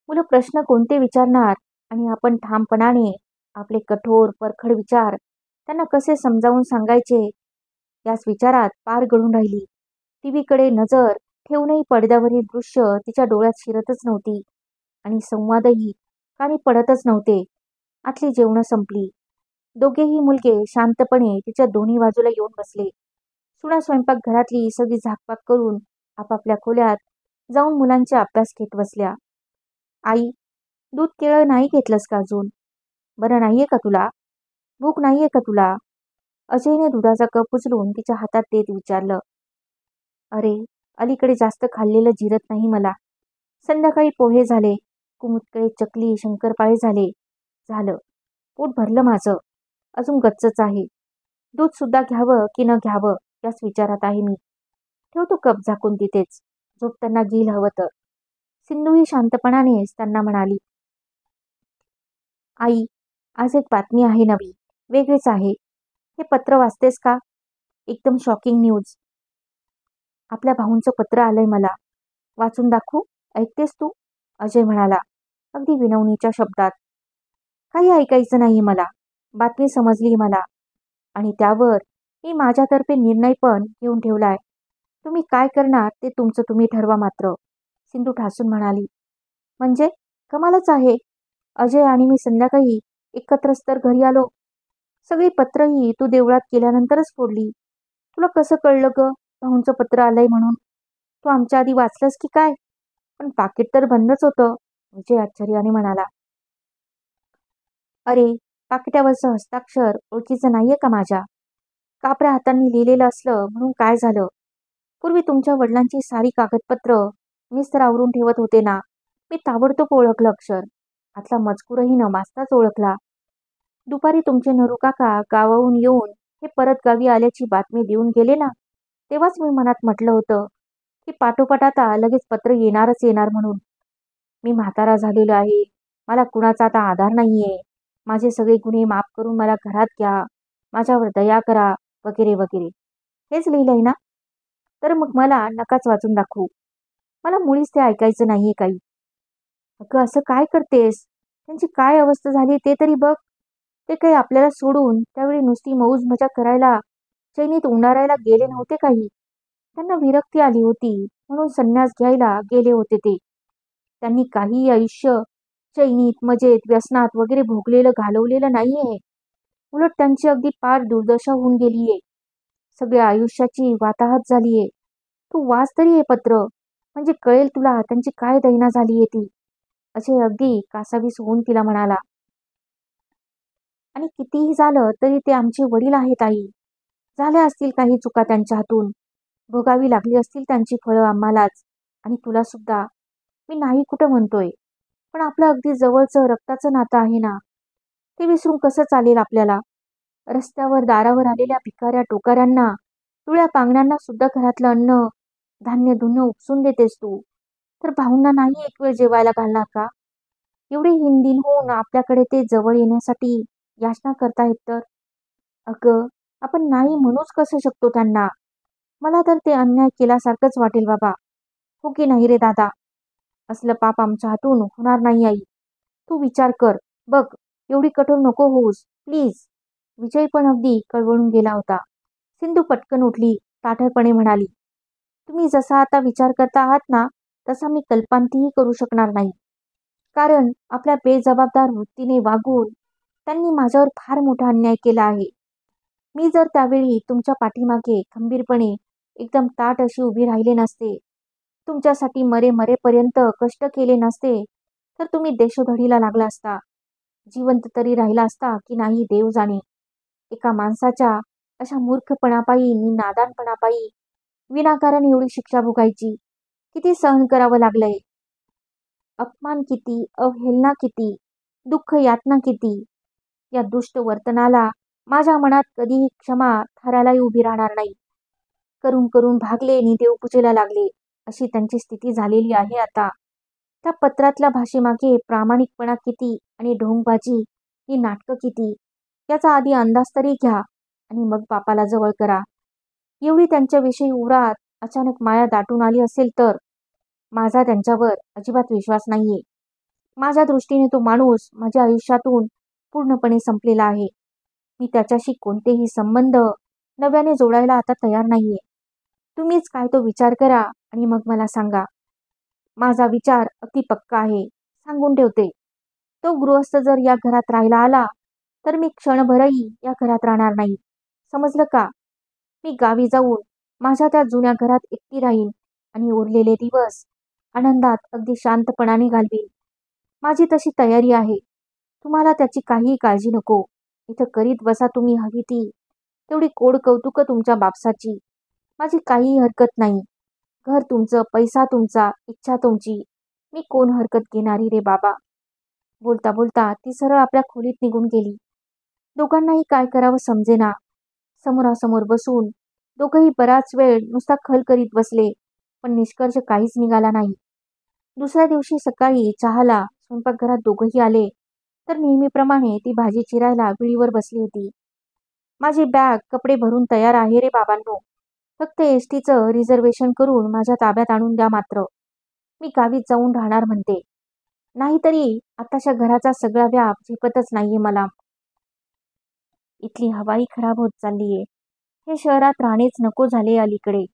मुलं प्रश्न कोणते विचारणार आणि आपण ठामपणाने आपले कठोर परखड विचार त्यांना कसे समजावून सांगायचे याच विचारात पार गळून राहिली. टीव्हीकडे नजर ठेवूनही पडद्यावरील दृश्य तिच्या डोळ्यात शिरतच नव्हती आणि संवादही कानी पडतच नव्हते. आतली जेवणं संपली. दोघेही मुलगे शांतपणे तिच्या दोन्ही बाजूला येऊन बसले. सुना स्वयंपाकघरातली सगळी झाकपाक करून आपापल्या खोल्यात जाऊन मुलांचे अभ्यास घेत बसल्या. आई, दूध केळं नाही घेतलंस का अजून? बरं नाहीये का तुला? भूक नाहीये का तुला? अजयने दुधाचा कप उचलून तिच्या हातात देत विचारलं. अरे, अलीकडे जास्त खाल्लेलं जिरत नाही मला. संध्याकाळी पोहे झाले. कुमुदकडे चकली, शंकरपाळे झाले. झालं. पोट भरलं माझं. अजून गच्चच आहे. दूध सुद्धा घ्यावं की न घ्यावं याच विचारात आहे मी. ठेवतो कप झाकून तिथेच. झोपताना घेईल हवं तर. सिंधूही शांतपणानेच त्यांना म्हणाली. आई, आज एक बातमी आहे नवी. वेगळीच आहे. हे पत्र वाचतेस का? एकदम शॉकिंग न्यूज. आपल्या भाऊंचं पत्र आलंय मला. वाचून दाखवू? ऐकतेस तू? अजय म्हणाला अगदी विनवणीच्या शब्दात. काही ऐकायचं नाही मला. बातमी समजली मला. आणि त्यावर मी माझ्यातर्फे निर्णय पण घेऊन ठेवलाय. तुम्ही काय करणार ते तुमचं तुम्ही ठरवा मात्र. सिंधू ठासून म्हणाली. म्हणजे कमालच आहे. अजय आणि मी संध्याकाळी एकत्रच तर घरी आलो. सगळी पत्रही तू देवळात गेल्यानंतरच फोडली. तुला कसं कळलं ग भाऊंचं पत्र आलंय म्हणून? तू आमच्या आधी वाचलंस की काय? पण पाकिट तर बंदच होतं. अजय आश्चर्याने म्हणाला. अरे, पाकिटावरचं हस्ताक्षर ओळखीचं नाहीये का माझ्या? कापऱ्या हातांनी लिहिलेलं असलं म्हणून काय झालं? पूर्वी तुमच्या वडिलांची सारी कागदपत्र मीच तर आवरून ठेवत होते ना. मी ताबडतोब ओळखलं अक्षर. आतला मजकूरही न वाचताच ओळखला. दुपारी तुमचे नरू काका गावाहून येऊन हे परत गावी आल्याची बातमी देऊन गेले ना, तेव्हाच मी मनात म्हटलं होतं की पाठोपाठ आता लगेच पत्र येणारच येणार म्हणून. मी म्हातारा झालेलो आहे. मला कुणाचा आता आधार नाहीये. माझे सगळे गुन्हे माफ करून मला घरात घ्या. माझ्यावर दया करा वगैरे वगैरे. हेच लिहिलंय ना? तर मग मला नकाच वाचून दाखवू. मला मुळीच ते ऐकायचं नाहीये काही. अगं असं काय करतेस? त्यांची काय अवस्था झाली ते तरी बघ. ते काही आपल्याला सोडून त्यावेळी नुसती मौज मजा करायला चैनीत उंडारायला गेले नव्हते काही. त्यांना विरक्ती आली होती म्हणून संन्यास घ्यायला गेले होते ते. त्यांनी काही आयुष्य चैनीत मजेत व्यसनात वगैरे भोगलेलं घालवलेलं नाहीये. उलट त्यांची अगदी पार दुर्दशा होऊन गेलीये. सगळ्या आयुष्याची वाताहत झालीये. तू वाच तरी हे पत्र, म्हणजे कळेल तुला त्यांची काय दैना झालीये ती. अजय अगदी कासावीस होऊन तिला म्हणाला. आणि कितीही झालं तरी ते आमचे वडील आहेत आई. झाल्या असतील काही चुका त्यांच्या हातून. भोगावी लागली असतील त्यांची फळं आम्हालाच आणि तुला सुद्धा. मी नाही कुठं म्हणतोय. पण आपलं अगदी जवळचं रक्ताचं नातं आहे ना. ते विसरून कसं चालेल आपल्याला? रस्त्यावर दारावर आलेल्या भिकाऱ्या टोकाऱ्यांना, पिवळ्या पांगण्यांना सुद्धा घरातलं अन्न, धान्य धुणं उपसून देतेस तू. तर भाऊंना नाही एक वेळ जेवायला घालणार का? एवढे हिंदीन होऊन आपल्याकडे ते जवळ येण्यासाठी याचना करतायत तर. अगं, आपण नाही म्हणूच कसं शकतो त्यांना? मला तर ते अन्याय केल्यासारखंच वाटेल बाबा. हो की नाही रे दादा? असलं पाप आमच्या हातून होणार नाही आई. तू विचार कर. बघ, एवढी कठोर नको होऊस प्लीज. विजय पण अगदी कळवळून गेला होता. सिंधू पटकन उठली, ताठरपणे म्हणाली. तुम्ही जसा आता विचार करता आहात ना, तसा मी कल्पांतीही करू शकणार नाही. कारण आपल्या बेजबाबदार वृत्तीने वागून त्यांनी माझ्यावर फार मोठा अन्याय केला आहे. मी जर त्यावेळी तुमच्या पाठीमागे खंबीरपणे एकदम ताठ अशी उभी राहिले नसते, तुमच्यासाठी मरेपर्यंत कष्ट केले नसते, तर तुम्ही देशोधडीला लागला असता. जिवंत तरी राहिला असता की नाही देव जाणे. एका माणसाच्या अशा मूर्खपणापायी नि नादानपणापायी विनाकारण एवढी शिक्षा भोगायची. किती सहन करावं लागलंय. अपमान किती, अवहेलना किती, दुःख यातना किती. या दुष्ट वर्तनाला माझ्या मनात कधीही क्षमा थरालाही उभी राहणार नाही. करून करून भागले आणि देवपूजेला लागले, अशी त्यांची स्थिती झालेली आहे आता. त्या पत्रातल्या भाषेमागे प्रामाणिकपणा किती आणि ढोंगबाजी ही नाटकं किती, याचा आधी अंदाज तरी घ्या आणि मग बापाला जवळ करा. एवढी त्यांच्याविषयी उरात अचानक माया दाटून आली असेल तर. माझा त्यांच्यावर अजिबात विश्वास नाहीये. माझ्या दृष्टीने तो माणूस माझ्या आयुष्यातून पूर्णपणे संपलेला आहे. मी त्याच्याशी कोणतेही संबंध नव्याने जोडायला आता तयार नाहीये. तुम्हीच काय तो विचार करा आणि मग मला सांगा. माझा विचार अगदी पक्का आहे, सांगून ठेवते. तो गृहस्थ जर या घरात राहायला आला तर मी क्षणभरही या घरात राहणार नाही. समजलं का? मी गावी जाऊन माझ्या त्या जुन्या घरात एकटी राहीन आणि उरलेले दिवस आनंदात अगदी शांतपणाने घालवीन. माझी तशी तयारी आहे. तुम्हाला त्याची काहीही काळजी नको. इथं करीत बसा तुम्ही हवी ती तेवढी कोड कौतुक तुमच्या बापसाची. माझी काहीही हरकत नाही. घर तुमचं, पैसा तुमचा, इच्छा तुमची. मी कोण हरकत घेणारी रे बाबा. बोलता बोलता ती सरळ आपल्या खोलीत निघून गेली. दोघांनाही काय करावं समजेना. समोरासमोर बसून दोघंही बराच वेळ नुसता खल करीत बसले, पण निष्कर्ष काहीच निघाला नाही. दुसऱ्या दिवशी सकाळी चहाला स्वयंपाकघरात दोघंही आले तर नेहमीप्रमाणे ती भाजी चिरायला विळीवर बसली होती. माझी बॅग कपडे भरून तयार आहे रे बाबांनो. फक्त एसटीचं रिझर्वेशन करून माझ्या ताब्यात आणून द्या मात्र. मी गावीच जाऊन राहणार म्हणते. नाहीतरी आताच्या घराचा सगळा व्याप झेपतच नाहीये मला. इथली हवाही खराब होत चाललीये. हे शहरात राहणेच नको झाले अलीकडे.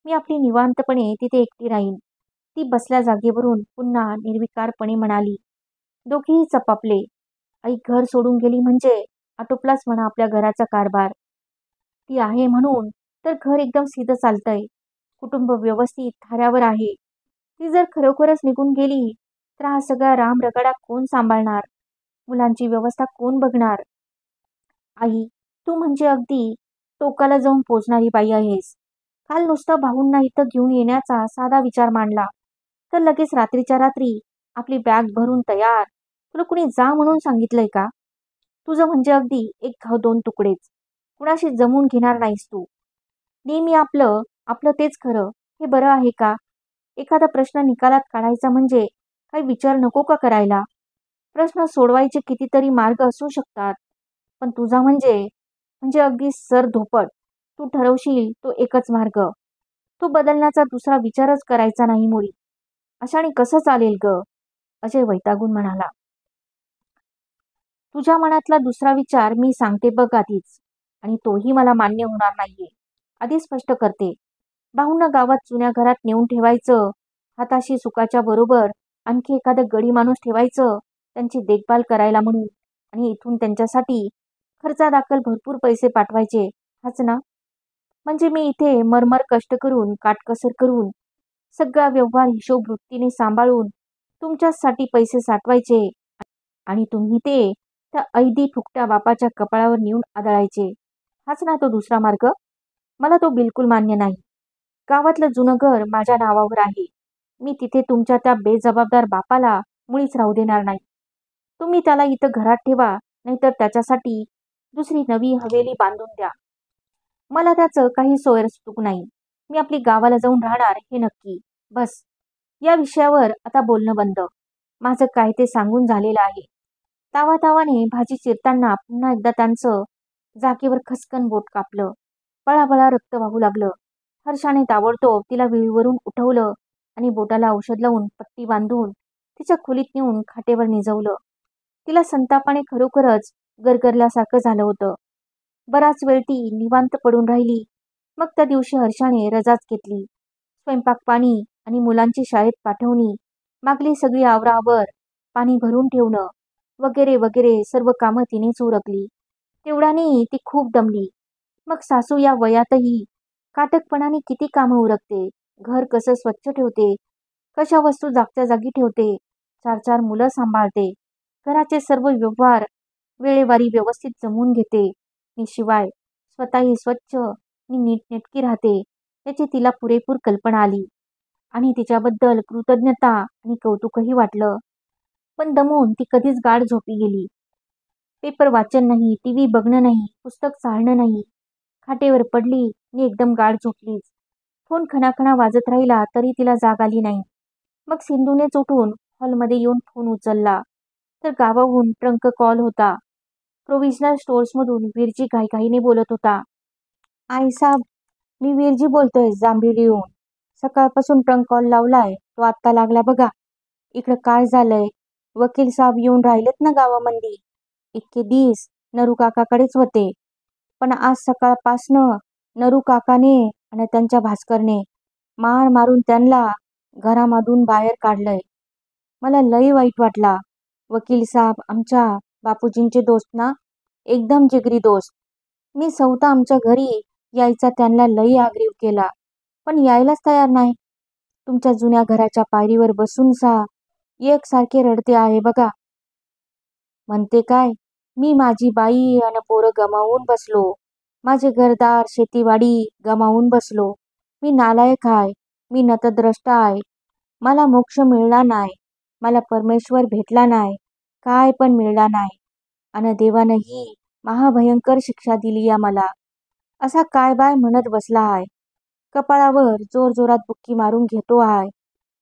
मी आपली निवांतपणे तिथे एकटी राहीन. ती बसल्या जागेवरून पुन्हा निर्विकारपणे म्हणाली. दोघेही चपापले. आई घर सोडून गेली म्हणजे आटोपलाच म्हणा आपल्या घराचा कारभार. ती आहे म्हणून तर घर एकदम सीधं चालतंय. कुटुंब व्यवस्थित थाऱ्यावर आहे. ती जर खरोखरच निघून गेली तर हा सगळा रामरगाडा कोण सांभाळणार? मुलांची व्यवस्था कोण बघणार? आई, तू म्हणजे अगदी टोकाला जाऊन पोचणारी बाई आहेस. काल नुसतं भाऊंना इथं घेऊन येण्याचा साधा विचार मांडला तर लगेच रात्रीच्या रात्री आपली बॅग भरून तयार. तुला कुणी जा म्हणून सांगितलंय का? तुझं म्हणजे अगदी एक घाव दोन तुकडेच. कुणाशी जमून घेणार नाहीस तू. नेहमी आपलं आपलं तेच खरं. हे बरं आहे का? एखादा प्रश्न निकालात काढायचा म्हणजे काही विचार नको का करायला? प्रश्न सोडवायचे कितीतरी मार्ग असू शकतात. पण तुझा म्हणजे म्हणजे अगदी सर धोपट. तू ठरवशील तो एकच मार्ग. तो बदलण्याचा दुसरा विचारच करायचा नाही मुळी. अशाने कसं चालेल ग? अजय वैतागून म्हणाला. तुझ्या मनातला दुसरा विचार मी सांगते बघ आधीच. आणि तोही मला मान्य होणार नाहीये. आधी स्पष्ट करते. भाऊंना गावात जुन्या घरात नेऊन ठेवायचं. हाताशी सुखाच्या बरोबर आणखी एखादं गडी माणूस ठेवायचं त्यांची देखभाल करायला म्हणून. आणि इथून त्यांच्यासाठी खर्चादाखल भरपूर पैसे पाठवायचे. हाच ना? म्हणजे मी इथे मरमर कष्ट करून काटकसर करून सगळा व्यवहार हिशोब वृत्तीने सांभाळून तुमच्यासाठी पैसे साठवायचे आणि तुम्ही ते त्या ऐदी फुकट्या बापाच्या कपाळावर नेऊन आदळायचे. हाच ना तो दुसरा मार्ग? मला तो बिलकुल मान्य नाही. गावातलं जुनं घर माझ्या नावावर आहे. मी तिथे तुमच्या त्या बेजबाबदार बापाला मुळीच राहू देणार नाही. तुम्ही त्याला इथं घरात ठेवा नाहीतर त्याच्यासाठी दुसरी नवी हवेली बांधून द्या. मला त्याचं काही सोयरचूक नाही. मी आपली गावाला जाऊन राहणार हे नक्की. बस. या विषयावर आता बोलणं बंद. माझं काय ते सांगून झालेलं आहे. तावातावाने भाजी चिरताना पुन्हा एकदा त्यांचं जागेवर खसकन बोट कापलं. पळापळा रक्त वाहू लागलं. हर्षाने ताबडतोब तिला विळीवरून उठवलं आणि बोटाला औषध लावून पट्टी बांधून तिच्या खोलीत नेऊन खाटेवर निजवलं. तिला संतापाने खरोखरच गरगरल्यासारखं झालं होतं. बराच वेळ ती निवांत पडून राहिली. मग त्या दिवशी हर्षाने रजाच घेतली. स्वयंपाक पाणी आणि मुलांची शाळेत पाठवणी, मागली सगळी आवराआवर, पाणी भरून ठेवणं वगैरे वगैरे सर्व कामं तिनेच उरकली. तेवढ्याने ती खूप दमली. मग सासू या वयातही काटकपणाने किती कामं उरकते. घर कसं स्वच्छ ठेवते, कशा वस्तू जागच्या जागी ठेवते, 4-4 मुलं सांभाळते, घराचे सर्व व्यवहार वेळेवारी व्यवस्थित जमवून घेते आणि शिवाय स्वतःही स्वच्छ आणि नीटनेटकी राहते याची तिला पुरेपूर कल्पना आली आणि तिच्याबद्दल कृतज्ञता आणि कौतुकही वाटलं. पण दमून ती कधीच गाढ झोपी गेली. पेपर वाचन नाही, टीव्ही बघणं नाही, पुस्तक चाळणं नाही. खाटेवर पडली आणि एकदम गाढ झोपलीच. फोन खणाखणा वाजत राहिला तरी तिला जाग आली नाही. मग सिंधूनेच उठून हॉलमध्ये येऊन फोन उचलला तर गावाहून ट्रंक कॉल होता. प्रोव्हिजनल स्टोअर्समधून वीरजी घाईघाईने बोलत होता. आईसाब, मी वीरजी बोलतोय जांभिरीहून. सकाळपासून ट्रंक कॉल लावलाय, तो आत्ता लागला बघा. इकडं काय झालंय? वकील साहेब येऊन राहिलेत ना गावामंदी. इतके दिस नरू काकाकडेच होते. पण आज सकाळपासनं नरू काकाने आणि त्यांच्या भास्करने मार मारून त्यांना घरामधून बाहेर काढलंय. मला लई वाईट वाटला. वकील साहेब आमच्या बापूजींचे दोस्त ना, एकदम जिगरी दोस्त. मी स्वतः आमच्या घरी यायचा त्यांना लई आग्रह केला, पण यायलाच तयार नाही. तुमच्या जुन्या घराच्या पायरीवर बसून एकसारखे रडते आहे बघा. म्हणते काय, मी माझी बाई आणि पोरं गमावून बसलो. माझे घरदार शेतीवाडी गमावून बसलो. मी नालायक आहे. मी नतद्रष्ट आहे. मला मोक्ष मिळला नाही. मला परमेश्वर भेटला नाही. काय पण मिळला नाही. आणि देवानंही महाभयंकर शिक्षा दिली या मला. असा काय बाय म्हणत बसला आहे. कपाळावर जोरजोरात बुक्की मारून घेतो आहे.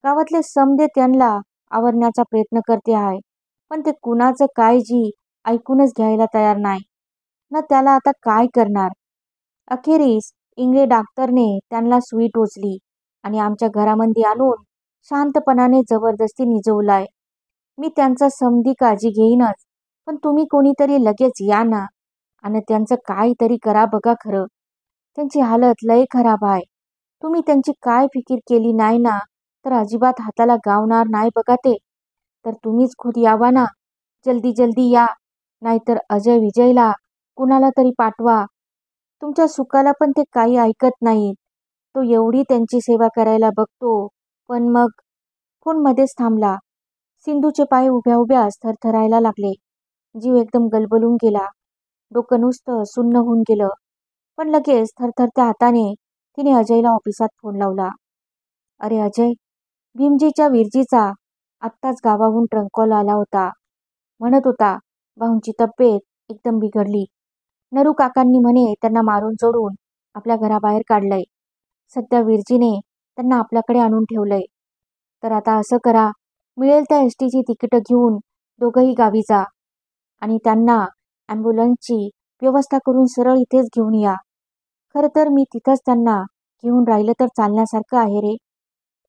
गावातले समदे त्यांना आवरण्याचा प्रयत्न करते आहे. पण ते कुणाचं काय जी ऐकूनच घ्यायला तयार नाही ना. त्याला आता काय करणार? अखेरीस इंग्रज डॉक्टरने त्यांना सुई टोचली आणि आमच्या घरामध्ये आणून शांतपणाने जबरदस्ती निजवलाय. मी त्यांचा समधी काळजी घेईनच, पण तुम्ही कोणीतरी लगेच या ना आणि त्यांचं काहीतरी करा बघा खरं. त्यांची हालत लय खराब आहे. तुम्ही त्यांची काय फिकीर केली नाही ना तर अजिबात हाताला गावणार नाही बघा ते. तर तुम्हीच खुद यावा ना. जल्दी जल्दी या. नाहीतर अजय विजयला कुणाला तरी पाठवा. तुमच्या सुखाला पण ते काही ऐकत नाहीत. तो एवढी त्यांची सेवा करायला बघतो, पण मग फोन मध्येच थांबला. सिंधूचे पाय उभ्या उभ्याच थरथरायला लागले. जीव एकदम गलबलून गेला. डोकं नुसतं सुन्न होऊन गेलं. पण लगेच थरथरत्या हाताने तिने अजयला ऑफिसात फोन लावला. अरे अजय, भीमजीच्या विरजीचा आत्ताच गावाहून ट्रंक कॉल आला होता. म्हणत होता भाऊंची तब्येत एकदम बिघडली. नरू काकांनी म्हणे त्यांना मारून सोडून आपल्या घराबाहेर काढलंय. सध्या विरजीने त्यांना आपल्याकडे आणून ठेवलंय. तर आता असं करा, मिळेल त्या एसटीची तिकीटं घेऊन दोघंही गावी जा आणि त्यांना ॲम्ब्युलन्सची व्यवस्था करून सरळ इथेच घेऊन या. खरं तर मी तिथंच त्यांना घेऊन राहिलं तर चालण्यासारखं आहे रे.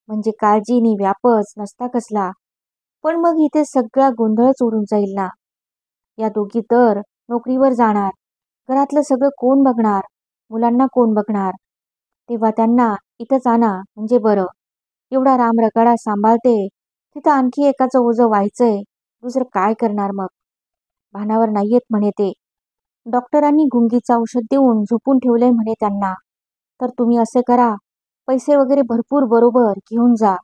म्हणजे काळजी नि व्यापच नसता कसला. पण मग इथे सगळा गोंधळच उडून जाईल ना. या दोघी तर नोकरीवर जाणार. घरातलं सगळं कोण बघणार? मुलांना कोण बघणार? तेव्हा त्यांना इथंच आणा म्हणजे बरं. एवढा रामरगाडा सांभाळते, तिथं आणखी एकाचं ओझं व्हायचंय. दुसरं काय करणार मग? भानावर नाहीयेत म्हणे ते. डॉक्टरांनी गुंगीचं औषध देऊन झोपून ठेवलंय म्हणे त्यांना. तर तुम्ही असे करा, पैसे वगैरे भरपूर बरोबर घेऊन जा.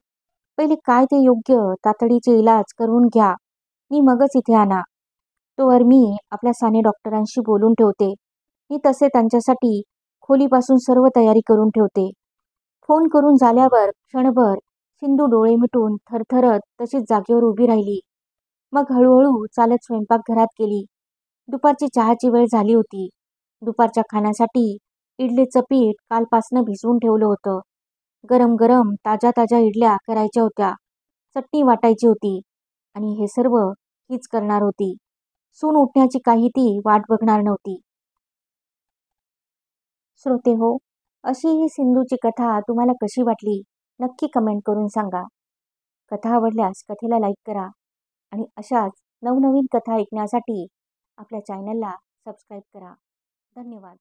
पहिले काय ते योग्य तातडीचे इलाज करून घ्या नि मगच इथे आणा. तोवर मी आपल्या साने डॉक्टरांशी बोलून ठेवते. मी तसे त्यांच्यासाठी खोलीपासून सर्व तयारी करून ठेवते. फोन करून झाल्यावर क्षणभर सिंधू डोळे मिटून थरथरत तशीच जागेवर उभी राहिली. मग हळूहळू चालत स्वयंपाकघरात गेली. दुपारची चहाची वेळ झाली होती. दुपारच्या खाण्यासाठी इडलीचं पीठ कालपासनं भिजवून ठेवलं होतं. गरम गरम ताज्या ताज्या इडल्या करायच्या होत्या. चटणी वाटायची होती आणि हे सर्व हीच करणार होती. सून उठण्याची काही ती वाट बघणार नव्हती. श्रोते हो, अशी ही सिंधूची कथा तुम्हाला कशी वाटली नक्की कमेंट करून सांगा. कथा आवडल्यास कथेला लाईक करा आणि अशाच नवनवीन कथा ऐकण्यासाठी आपल्या चॅनलला सबस्क्राईब करा. धन्यवाद.